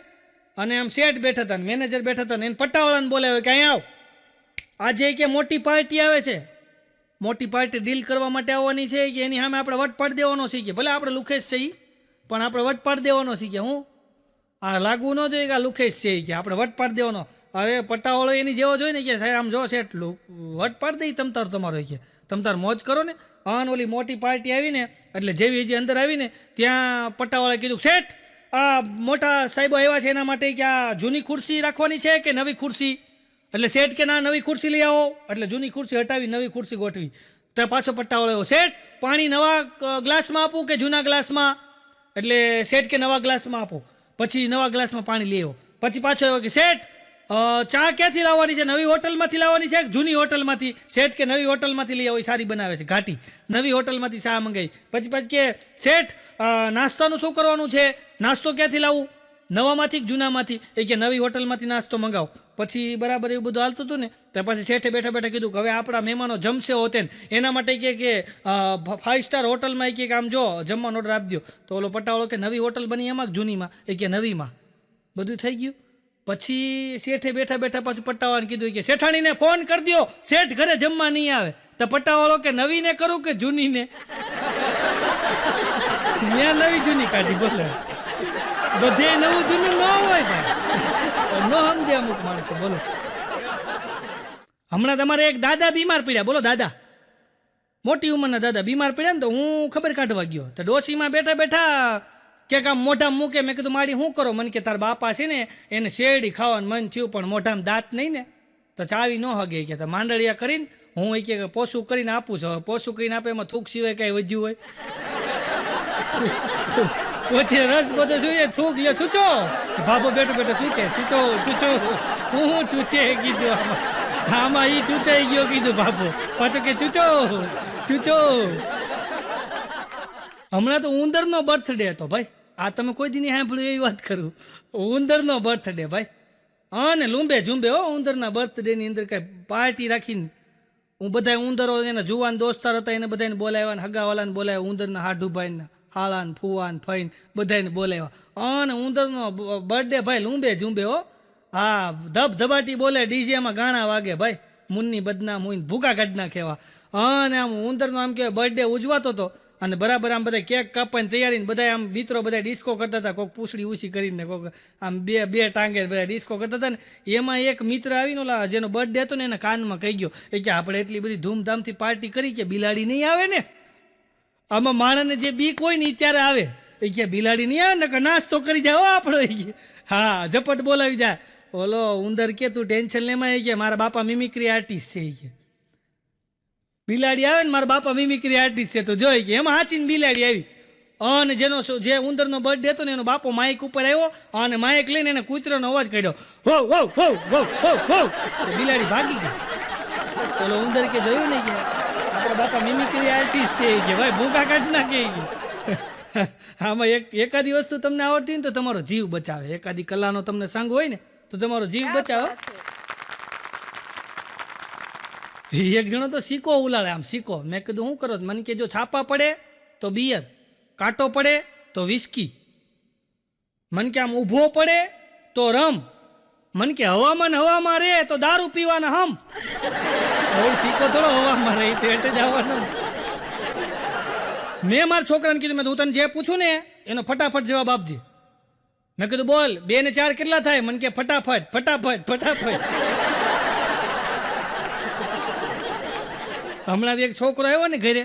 [SPEAKER 1] અને આમ શેઠ બેઠા હતા, મેનેજર બેઠા હતા ને એને પટ્ટાવાળાને બોલાવે કે અહીં આવ, આજે કે મોટી પાર્ટી આવે છે, મોટી પાર્ટી ડીલ કરવા માટે આવવાની છે કે એની સામે આપણે વટ પાડી દેવાનો શીખીએ. ભલે આપણે લુખેશ છે પણ આપણે વટ પાડી દેવાનો શીખીએ. હું આ લાગવું ન જોઈએ કે આ લુખેશ છે કે આપણે વટ પાડી દેવાનો. હવે પટ્ટાવાળો એની જેવો જોઈએ ને કે સાહેબ આમ જો શેઠ વટ પાડી દઈ તમતાર તમારો કે તમતાર મોજ કરો ને. ઓલી મોટી પાર્ટી આવીને એટલે જેવી જે અંદર આવીને ત્યાં પટ્ટાવાળાએ કીધું શેઠ આ મોટા સાહેબો આવ્યા છે એના માટે કે આ જૂની ખુરશી રાખવાની છે કે નવી ખુરશી? એટલે શેઠ કે ના નવી ખુરશી લઈ આવો. એટલે જૂની ખુરશી હટાવી નવી ખુરશી ગોઠવી. તો પાછો પટ્ટાવાળો આવ્યો, શેઠ પાણી નવા ગ્લાસમાં આપું કે જૂના ગ્લાસમાં? એટલે શેઠ કે નવા ગ્લાસમાં આપો. પછી નવા ગ્લાસમાં પાણી લઈ આવ્યો. પછી પાછો આવ્યો કે શેઠ ચા ક્યાંથી લાવવાની છે, નવી હોટલમાંથી લાવવાની છે કે જૂની હોટલમાંથી? શેઠ કે નવી હોટલમાંથી લઈ આવો, સારી બનાવે છે ઘાટી, નવી હોટલમાંથી ચા મંગાવી. પછી કે શેઠ નાસ્તાનું શું કરવાનું છે, નાસ્તો ક્યાંથી લાવું, નવામાંથી કે જૂનામાંથી? એ કે નવી હોટલમાંથી નાસ્તો મંગાવો. પછી બરાબર એવું બધું હાલતું હતું ને તો પછી શેઠે બેઠા બેઠા કીધું કે હવે આપણા મહેમાનો જમશે હોતે ને એના માટે કે 5 સ્ટાર હોટલમાં કે આમ જો જમવાનો ઓર્ડર આપી દો. તો ઓલો પટ્ટાવાળો કે નવી હોટલ બની એમાં જૂનીમાં? એ કે નવીમાં. બધું થઈ ગયું. પછી શેઠે બેઠા બેઠા પાછું પટ્ટાવાળાને કીધું કે શેઠાણીને ફોન કરી દો, શેઠ ઘરે જમવા નહીં આવે. તો પટ્ટાવાળો કે નવીને કરું કે જૂનીને? મેં નવી જૂની કાઢી. બોલે બધે નવું જૂનું ન હોય ભાઈ, ન સમજે અમુક માણસો. બોલો હમણાં તમારે એક દાદા બીમાર પડ્યા, બોલો દાદા મોટી ઉંમરના દાદા બીમાર પડ્યા ને તો હું ખબર કાઢવા ગયો તો ડોશીમાં બેઠા બેઠા કે આમ મોઢામાં મૂકે. મેં કીધું માડી શું કરો? મને કે તાર બાપા છે ને એને શેરડી ખાવાનું મન થયું પણ મોઢામાં દાંત નહીં ને તો ચાવી ન હગે કે માંડળિયા કરીને હું એ કે પોસું કરીને આપું છું. પોસું કરીને આપે એમાં થૂક સિવાય કાંઈ વધ્યું હોય? પછી રસ બધો જોઈએ થૂક લે છૂચો. બાપો બેઠો બેઠો ચૂચે છૂચો છૂચો હું ચૂચે કીધું આમાં ઈ ચૂચાઈ ગયો કીધું બાપો. પાછો કે ચૂચો ચૂચો. હમણાં તો ઉંદરનો બર્થડે હતો ભાઈ. આ તમે કોઈ દી નહીં સાંભળ્યું એવી વાત કરું. ઉંદરનો બર્થડે ભાઈ, અને લૂંબે ઝૂંબે હો ઉંદરના બર્થડેની અંદર કાંઈ પાર્ટી રાખીને હું બધા ઉંદરો એના જુવાન દોસ્તાર હતા એને બધાને બોલાવ્યા ને હગાવાલાને બોલાવ્યા, ઉંદરના હાડુભાઈને હાળાને ફુવાને ફઈને બધાને બોલાવ્યા. અને ઉંદરનો બર્થડે ભાઈ લૂંબે ઝૂંબે હો. હા ધબધબાટી બોલે, ડીજેમાં ગાણા વાગે ભાઈ, મુન્ની બદનામ હોય ભૂકા કાઢ નાખેવા. અને આમ ઉંદરનો આમ કહેવાય બર્થડે ઉજવાતો હતો અને બરાબર આમ બધા કેક કાપવાની તૈયારી, બધા આમ મિત્રો બધા ડિસ્કો કરતા હતા, કોઈક પૂછડી ઊંચી કરીને કોઈક આમ બે ટાંગે બધા ડિસ્કો કરતા હતા ને એમાં એક મિત્ર આવીને ઓલા જેનો બર્થડે હતો ને એના કાનમાં કહી ગયો એ કે આપણે એટલી બધી ધૂમધામથી પાર્ટી કરી કે બિલાડી નહીં આવે ને. આમાં માણસને જે બીક હોય ને એ ત્યારે આવે. એ કે બિલાડી નહીં આવે ને નાસ્તો કરી જાઓ આપણો. હા ઝપટ બોલાવી જાય. ઓલો ઉંદર કે તું ટેન્શન લેમાં એ કે મારા બાપા મિમિક્રી આર્ટિસ્ટ છે. એ કે બિલાડી આવે ને મારા બાપા મિમિક્રી આર્ટિસ્ટ છે તો જોઈ કે એમાં હાચીને બિલાડી આવી. અને જે ઉંદરનો બર્થડે હતો ને એનો બાપો માઇક ઉપર આવ્યો અને માઇક લઈને એને કૂતરાનો અવાજ કાઢ્યો, હો હો હો હો હો હો. બિલાડી ભાગી ગઈ. ઓલો ઉંદર કે જોયું ને કે આપણા બાપા મિમિક્રી આર્ટિસ્ટ છે કે ભાઈ ભૂકા કાઢી નાખે. આમાં એકાદી વસ્તુ તમને આવડતી હોય ને તો તમારો જીવ બચાવે. એકાદી કલાનો તમને સંગ હોય ને તો તમારો જીવ બચાવે. એક જણો તો સિક્કો ઉલાડે, આમ સિક્કો. મેં કીધું શું કરો? મને કે જો છાપા પડે તો બિયર, કાંટો પડે તો વિસ્કી, મને કે આમ ઊભો પડે તો રમ, મને કે હવામાં રહે તો દારૂ પીવાના હમ. હવે સિક્કો થોડો હવામાં રહે તો એટલે જ આવવાનો. મેં મારા છોકરાને કીધું મેં હું તને જે પૂછું ને એનો ફટાફટ જવાબ આપજે. મેં કીધું બોલ 2 ને 4 કેટલા થાય? મને કે ફટાફટ ફટાફટ ફટાફટ. હમણાં એક છોકરો આવ્યો ને ઘરે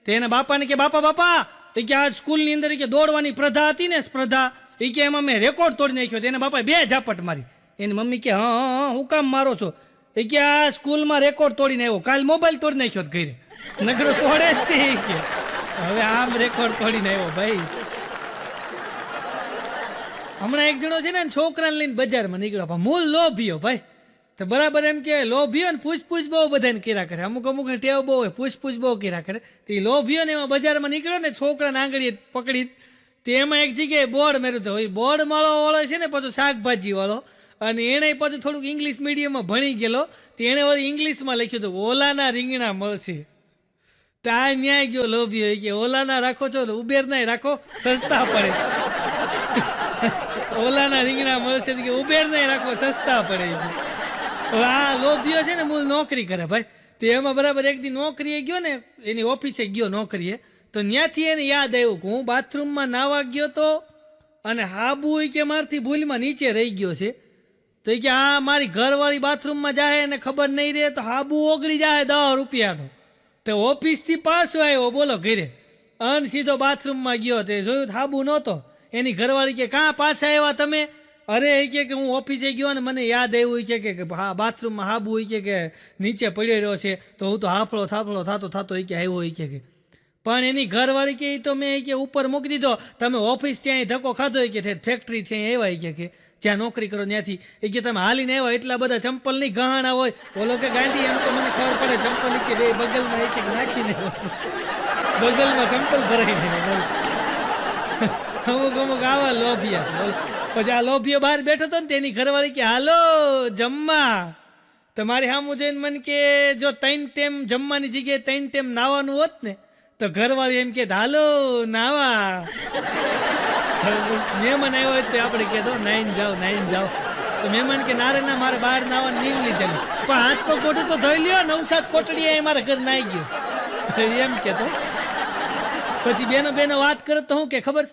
[SPEAKER 1] તો એના બાપાને કે બાપા એ કે આ સ્કૂલની અંદર કે દોડવાની સ્પર્ધા હતી ને સ્પર્ધા, એ કે એમાં મેં રેકોર્ડ તોડી નાખ્યો. એના બાપાએ 2 ઝાપટ મારી. એની મમ્મી કે હા હું કામ મારો છો? એ કે આ સ્કૂલમાં રેકોર્ડ તોડીને આવ્યો, કાલ મોબાઈલ તોડી નાખ્યો ઘરે. નગરો તોડે જ છે કે હવે આમ રેકોર્ડ તોડીને આવ્યો ભાઈ. હમણાં એક જણો છે ને છોકરાને લઈને બજારમાં નીકળ્યો, મૂળ લોભીયો ભાઈ. તો બરાબર એમ કે લોભીઓ ને પૂછપૂછ બહુ બધાને કર્યા કરે, અમુક અમુક ટેવ બહુ હોય, પૂછપૂછ બહુ કર્યા કરે. તો એ લોભીઓ ને એમાં બજારમાં નીકળ્યો ને છોકરાને આંગળીએ પકડી, તે એમાં એક જગ્યાએ બોર્ડ મેળવ્યું હતું. એ બોર્ડ વાળો છે ને પાછો શાકભાજી વાળો, અને એણે પાછું થોડુંક ઇંગ્લિશ મીડિયમમાં ભણી ગયેલો, તો એણે વળી ઇંગ્લિશમાં લખ્યું હતું ઓલાના રીંગણા મળશે. તો આ ન્યાય ગયો લોભીઓ કે ઓલાના રાખો છો ને ઉબેરના રાખો, સસ્તા પડે. ઓલાના રીંગણા મળશે કે ઉબેરના રાખો, સસ્તા પડે. હવે આ લોભીઓ છે ને મૂળ નોકરી કરે ભાઈ. તો એમાં બરાબર એક દી નોકરીએ ગયો ને, એની ઓફિસે ગયો નોકરીએ, તો ત્યાંથી એને યાદ આવ્યું કે હું બાથરૂમમાં નાવા ગયો તો અને હાબુ કે મારથી ભૂલમાં નીચે રહી ગયો છે. તો કે આ મારી ઘરવાળી બાથરૂમમાં જાય અને ખબર નહીં રહે તો હાબુ ઓગળી જાય 10 રૂપિયાનો. તો ઓફિસથી પાછો આવ્યો બોલો ઘરે, અને સીધો બાથરૂમમાં ગયો. તે જોયું હાબુ નહોતો. એની ઘરવાળી કે કાં પાછા આવ્યા તમે? અરે એ કે હું ઓફિસે ગયો ને મને યાદ આવ્યું કે હા બાથરૂમમાં હાબુ કે નીચે પડ્યો રહ્યો છે, તો હું તો હાફળો થાફળો થતો એ કે આવ્યો કે. પણ એની ઘરવાળી કે તો મેં કે ઉપર મૂકી દીધો, તમે ઓફિસ ત્યાં ધક્કો ખાધો કે ફેક્ટરી ત્યાં આવ્યા કે જ્યાં નોકરી કરો ત્યાંથી એ કે તમે હાલીને આવ્યા, એટલા બધા ચંપલ નહીં ગહાણા હોય. બોલો કે ગાંડી એમ તો મને ખબર પડે ચંપલ કે બે બગલમાં એક નાખીને બગલમાં ચંપલ ભરાઈને. અમુક આવા લોભિયા છે. પછી આ લોભિયો બહાર બેઠો હતો ને તેની ઘરવાળી કે હાલો જમવા. તમારી સામું જોઈને મને કે જો 3 ટાઈમ જમવાની જગ્યાએ 3 ટાઈમ નાવાનું હોત ને તો ઘરવાળી એમ કે હાલો નાવા. મહેમાન આવ્યો હોય તો આપણે કહેતો નાઈને જાઓ. તો મહેમાન કે નારે ના મારે બહાર નાવાનું નીમ લીધેલું, પણ હાથ પગ મોટું તો ધોઈ લ્યો, 9-7 કોટડી મારા ઘર નાઈ ગયો એમ કહેતો. પછી બેનો વાત કરે તો હું કે ખબર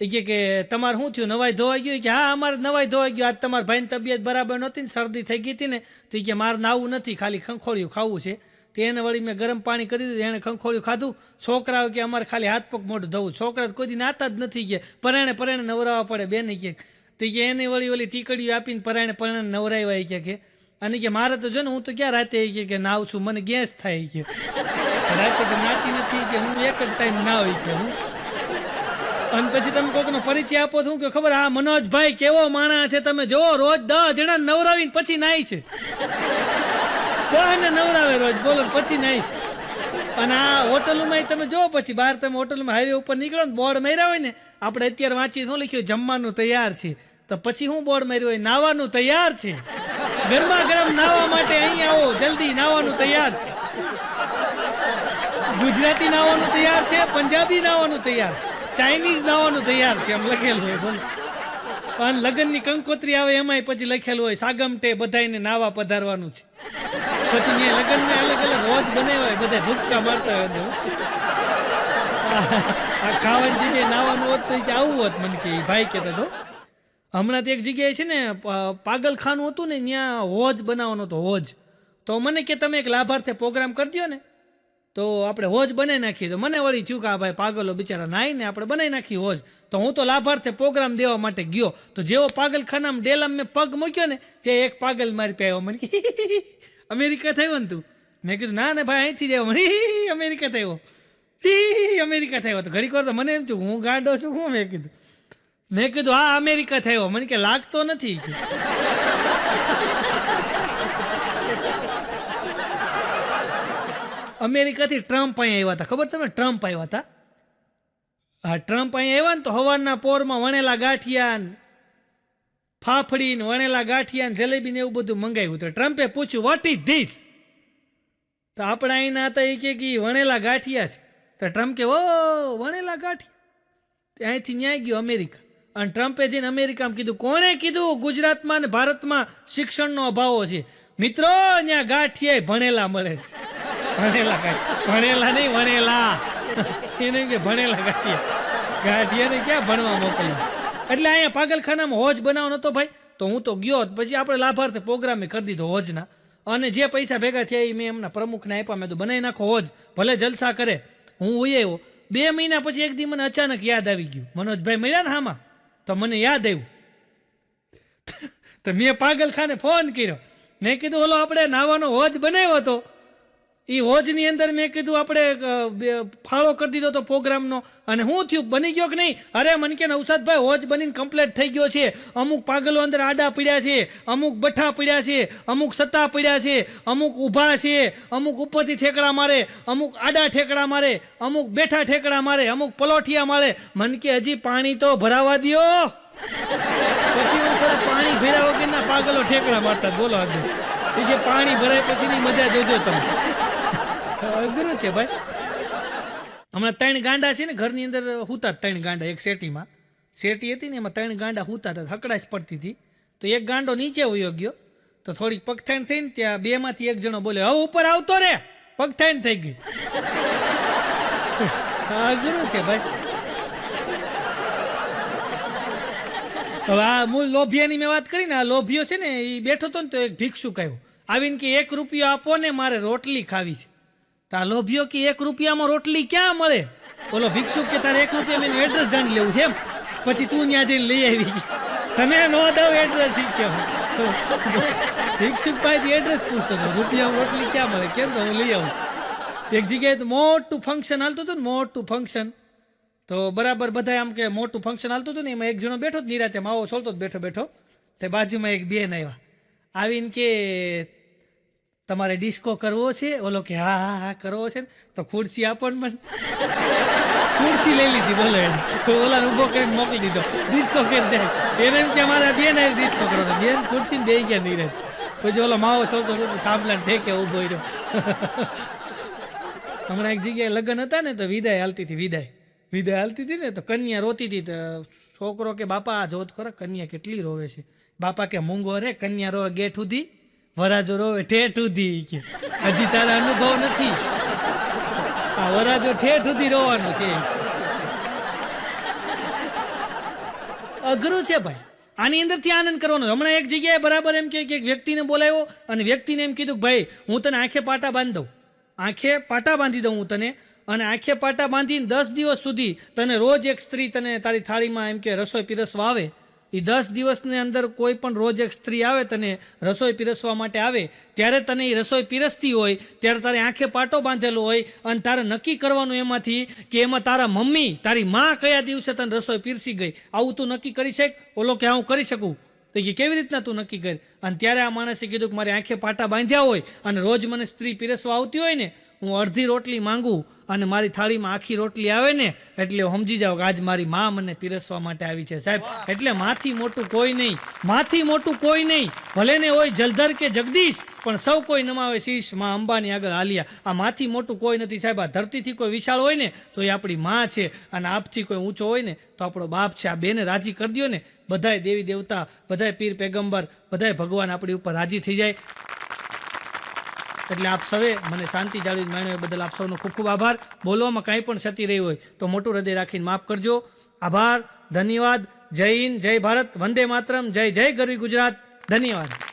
[SPEAKER 1] કે તમારે શું થયું, નવાઈ ધોવાઈ ગયું? કે હા અમારે નવાઈ ધોવાઈ ગયું, આજ તમારા ભાઈની તબિયત બરાબર નહોતી ને શરદી થઈ ગઈ હતી ને, તો કે મારે નાવું નથી, ખાલી ખંખોળિયું ખાવું છે. તો એને વળી મેં ગરમ પાણી કરી દીધું, એણે ખંખોળિયું ખાધું. છોકરાઓ કે અમારે ખાલી હાથ પગ મોઢું ધોવું. છોકરા કોઈ દી નાતા જ નથી કે પરાણે નવરાવવા પડે બેન કે. તો કે એને વળી ટીકડીઓ આપીને પરાણે નવરાવ્યા કે. અને કે મારે તો જો ને હું તો ક્યાં રાતે કે નાવ છું, મને ગેસ થાય કે રાતે તો નાતી નથી કે હું એક જ ટાઈમ નાવ કે હું. અને પછી તમે કોઈકનો પરિચય આપો તો હું કે ખબર આ મનોજભાઈ કેવો માણસ છે, તમે જો રોજ 10 જણા નવરાવીને પછી નાય છે. 10 ને નવરાવે રોજ બોલો પછી નાય છે. અને આ હોટલોમાં તમે જો પછી બહાર તમે હોટલમાં હાઈવે ઉપર નીકળો ને બોર્ડ માર્યા હોય ને, આપણે અત્યારે વાંચીએ શું લખ્યું જમવાનું તૈયાર છે, તો પછી શું બોર્ડ માર્યું હોય નાવાનું તૈયાર છે, ગરમા ગરમ નાવા માટે અહીં આવો જલ્દી નાવાનું તૈયાર છે. ગુજરાતી નાવાનું તૈયાર છે, પંજાબી નાવાનું તૈયાર છે, ચાઇનીઝ નાવાનું તૈયાર છે, એમ લખેલું હોય બોલ. અને લગ્નની કંકોત્રી આવે એમાંય પછી લખેલું હોય સાગમટે બધાને નાવા પધારવાનું છે. પછી ત્યાં લગ્નને અલગ અલગ રોજ બનાવ્યા હોય, બધા ધૂપકા મારતા હોય. આ ખાવાની જગ્યાએ નાવાનું હોત તો કે આવું હોત મને કે ભાઈ કહેતો હતો. હમણાં તો એક જગ્યાએ છે ને પાગલખાનું હતું ને, ત્યાં હોજ બનાવવાનો હતો હોજ. તો મને કે તમે એક લાભાર્થે પ્રોગ્રામ કરી દો ને તો આપણે હોજ બનાવી નાખીએ. તો મને વળી થયું કે આ ભાઈ પાગલો બિચારા નાઈને આપણે બનાવી નાખી હોજ. તો હું તો લાભાર્થે પ્રોગ્રામ દેવા માટે ગયો. તો જેવો પાગલખાનામાં ડેલામાં મેં પગ મૂક્યો ને ત્યાં એક પાગલ મારી પે આવ્યો. મને કે અમેરિકા થયો ને તું? મેં કીધું ના ને ભાઈ અહીંથી જ મને અમેરિકા થયો, અમેરિકા થયો. તો ઘડીક વાર તો મને એમ થયું હું ગાંડો છું શું? મેં કીધું હા અમેરિકા થયો. મને કે લાગતો નથી. અમેરિકાથી ટ્રમ્પ અહીંયા આવ્યા હતા, ખબર તમને? ટ્રમ્પ આવ્યા હતા. હા ટ્રમ્પ અહીંયા આવ્યા ને તો સવારના પોરમાં વણેલા ગાંઠિયા ને ફાફડી ને વણેલા ગાંઠિયા ને જલેબી ને એવું બધું મંગાવ્યું. તો ટ્રમ્પે પૂછ્યું વોટ ઇઝ ધીસ? તો આપણે અહીંના હતા એ કે વણેલા ગાંઠિયા છે. તો ટ્રમ્પ કે ઓ વણેલા ગાંઠિયા. અહીંથી ન્યાય ગયો અમેરિકા. અને ટ્રમ્પે જઈને અમેરિકામાં કીધું કોણે કીધું ગુજરાતમાં ને ભારતમાં શિક્ષણનો અભાવ છે? મિત્રો ત્યાં ગાંઠિયા ભણેલા મળે છે. ભણેલા નહીં વણેલા. એને કે ભણેલા ગાંઠિયાને ક્યાં ભણવા મોકલ્યા? એટલે અહીંયા પાગલખાનામાં હોજ બનાવવાનો હતો ભાઈ. તો હું તો ગયો, પછી આપણે લાભાર્થે પ્રોગ્રામે કરી દીધો હોજના. અને જે પૈસા ભેગા થયા એ મેં એમના પ્રમુખને આપ્યા. મેં તો બનાવી નાખો હોજ, ભલે જલસા કરે. હું આવ્યો 2 મહિના પછી એક દી મને અચાનક યાદ આવી ગયું. મનોજભાઈ મળ્યા ને હામાં, તો મને યાદ આવ્યું. તો મેં પાગલખાને ફોન કર્યો. મેં કીધું ઓલો આપણે નાવાનો હોજ બનાવ્યો હતો, એ હોજની અંદર મેં કીધું આપણે ફાળો કરી દીધો તો પ્રોગ્રામનો, અને શું થયું, બની ગયો કે નહીં? અરે મને કે નવસાદભાઈ હોજ બનીને કમ્પ્લીટ થઈ ગયો છે. અમુક પાગલો અંદર આડા પડ્યા છે, અમુક બઠ્ઠા પડ્યા છે, અમુક સત્તા પડ્યા છે, અમુક ઊભા છે, અમુક ઉપરથી ઠેકડા મારે, અમુક આડા ઠેકડા મારે, અમુક બેઠા ઠેકડા મારે, અમુક પલોઠિયા મારે. મને કે હજી પાણી તો ભરાવા દ્યો. પછી હું થોડું પાણી ભર્યા વગરના પાગલો ઠેકડા મારતા. બોલો એ કે પાણી ભરાય પછીની મજા જોજો તમે. અઘરું છે ભાઈ. હમણાં 3 ગાંડા છે ને ઘરની અંદર હુતા, 3 ગાંડા એક શેટીમાં. શેટી હતી ને એમાં 3 ગાંડા હુતા હતા, હકડાશ પડતી હતી. તો એક ગાંડો નીચે વયો ગયો, તો થોડીક પગથાણ થઈને ત્યાં 2 માંથી એક જણો બોલ્યો, હવે ઉપર આવતો રે, પગથાણ થઈ ગઈ. અઘરું છે ભાઈ. હવે આ મૂળ લોભિયાની મેં વાત કરી ને, આ લોભિયો છે ને એ બેઠો હતો ને તો એક ભિક્ષુક આવ્યો, આવીને કે 1 રૂપિયો આપો ને, મારે રોટલી ખાવી છે. તો આ લોભિયો કે 1 રૂપિયામાં રોટલી ક્યાં મળે? બોલો ભિક્ષુક કે તારે 1 રૂપિયા મેં એડ્રેસ જાણી લેવું છે એમ, પછી તું ત્યાં જઈને લઈ આવી. તમે નો દઉં એડ્રેસ શીખ્યો. ભિક્ષુક પાસેથી એડ્રેસ પૂછતો હતો, રૂપિયામાં રોટલી ક્યાં મળે, કેમ તો હું લઈ આવું. એક જગ્યાએ તો મોટું ફંક્શન હાલતું હતું ને, મોટું ફંક્શન. તો બરાબર બધા આમ કે મોટું ફંક્શન હાલતું હતું ને, એમાં એક જણો બેઠો જ નિરાતે માવો છોલતો બેઠો બેઠો. તે બાજુમાં એક બેન આવ્યા, આવીને કે તમારે ડિસ્કો કરવો છે? ઓલો કે હા હા હા કરવો છે ને, તો ખુરશી આપો ને મને. ખુરશી લઈ લીધી, બોલો એને ઓલાને ઊભો કરીને મોકલી દીધો, ડિસ્કો કરી જાય. એને એમ કે અમારા બેન આવી ડિસ્કો કરો, બેન ખુરશીને બે ગયા નહીં રહે. પછી ઓલો માવો છોલતો થાંભલાને ઠેકે ઊભો રહ્યો. હમણાં એક જગ્યાએ લગ્ન હતા ને, તો વિદાય હાલતી હતી, વિદાય હાલતી હતી ને, તો કન્યા રોતી હતી. તો છોકરો કે બાપા આ જોત ખરા કન્યા કેટલી રોવે છે. બાપા કે મૂંગો રે, કન્યા રોવે ગેઠ સુધી, વરાજો રોવે ઠેઠ સુધી. કે હજી તારા અનુભવ નથી, આ વરાજો ઠેઠ સુધી રોવાનું છે. અઘરું છે ભાઈ. આની અંદરથી આનંદ કરવાનો. હમણાં એક જગ્યાએ બરાબર એમ કે એક વ્યક્તિને બોલાવ્યો, અને વ્યક્તિને એમ કીધું કે ભાઈ હું તને આંખે પાટા બાંધી દઉં, આંખે પાટા બાંધી દઉં હું તને, અને આંખે પાટા બાંધીને 10 દિવસ સુધી તને રોજ એક સ્ત્રી તને તારી થાળીમાં એમ કે રસોઈ પીરસવા આવે. એ 10 દિવસની અંદર કોઈ પણ રોજ એક સ્ત્રી આવે તને રસોઈ પીરસવા માટે આવે, ત્યારે તને એ રસોઈ પીરસતી હોય ત્યારે તારી આંખે પાટો બાંધેલો હોય, અને તારે નક્કી કરવાનું એમાંથી કે એમાં તારા મમ્મી તારી માં કયા દિવસે તને રસોઈ પીરસી ગઈ. આવું તું નક્કી કરી શક? ઓલો કે હું કરી શકું. તો કે કેવી રીતના તું નક્કી કરી? અને ત્યારે આ માણસે કીધું કે મારી આંખે પાટા બાંધ્યા હોય અને રોજ મને સ્ત્રી પીરસવા આવતી હોય ને, હું અડધી રોટલી માંગું અને મારી થાળીમાં આખી રોટલી આવે ને, એટલે સમજી જાઓ કે આજ મારી માં મને પીરસવા માટે આવી છે સાહેબ. એટલે માથી મોટું કોઈ નહીં, માથી મોટું કોઈ નહીં. ભલે ને હોય જલધર કે જગદીશ, પણ સૌ કોઈ નમાવે શીશ માં અંબાની આગળ હાલ્યા. આ માથી મોટું કોઈ નથી સાહેબ. આ ધરતીથી કોઈ વિશાળ હોય ને તો એ આપણી માં છે, અને આપથી કોઈ ઊંચો હોય ને તો આપણો બાપ છે. આ બેને રાજી કરી દો ને, બધાય દેવી દેવતા, બધાય પીર પેગંબર, બધાય ભગવાન આપણી ઉપર રાજી થઈ જાય. એટલે આપ સૌએ મને શાંતિ જાળવી માણ્યો એ બદલ આપ સૌનો ખૂબ ખૂબ આભાર. બોલવામાં કાંઈ પણ ક્ષતિ રહી હોય તો મોટું હૃદય રાખીને માફ કરજો. આભાર, ધન્યવાદ. જય હિન્દ, જય ભારત, વંદે માતરમ, જય જય ગરવી ગુજરાત. ધન્યવાદ.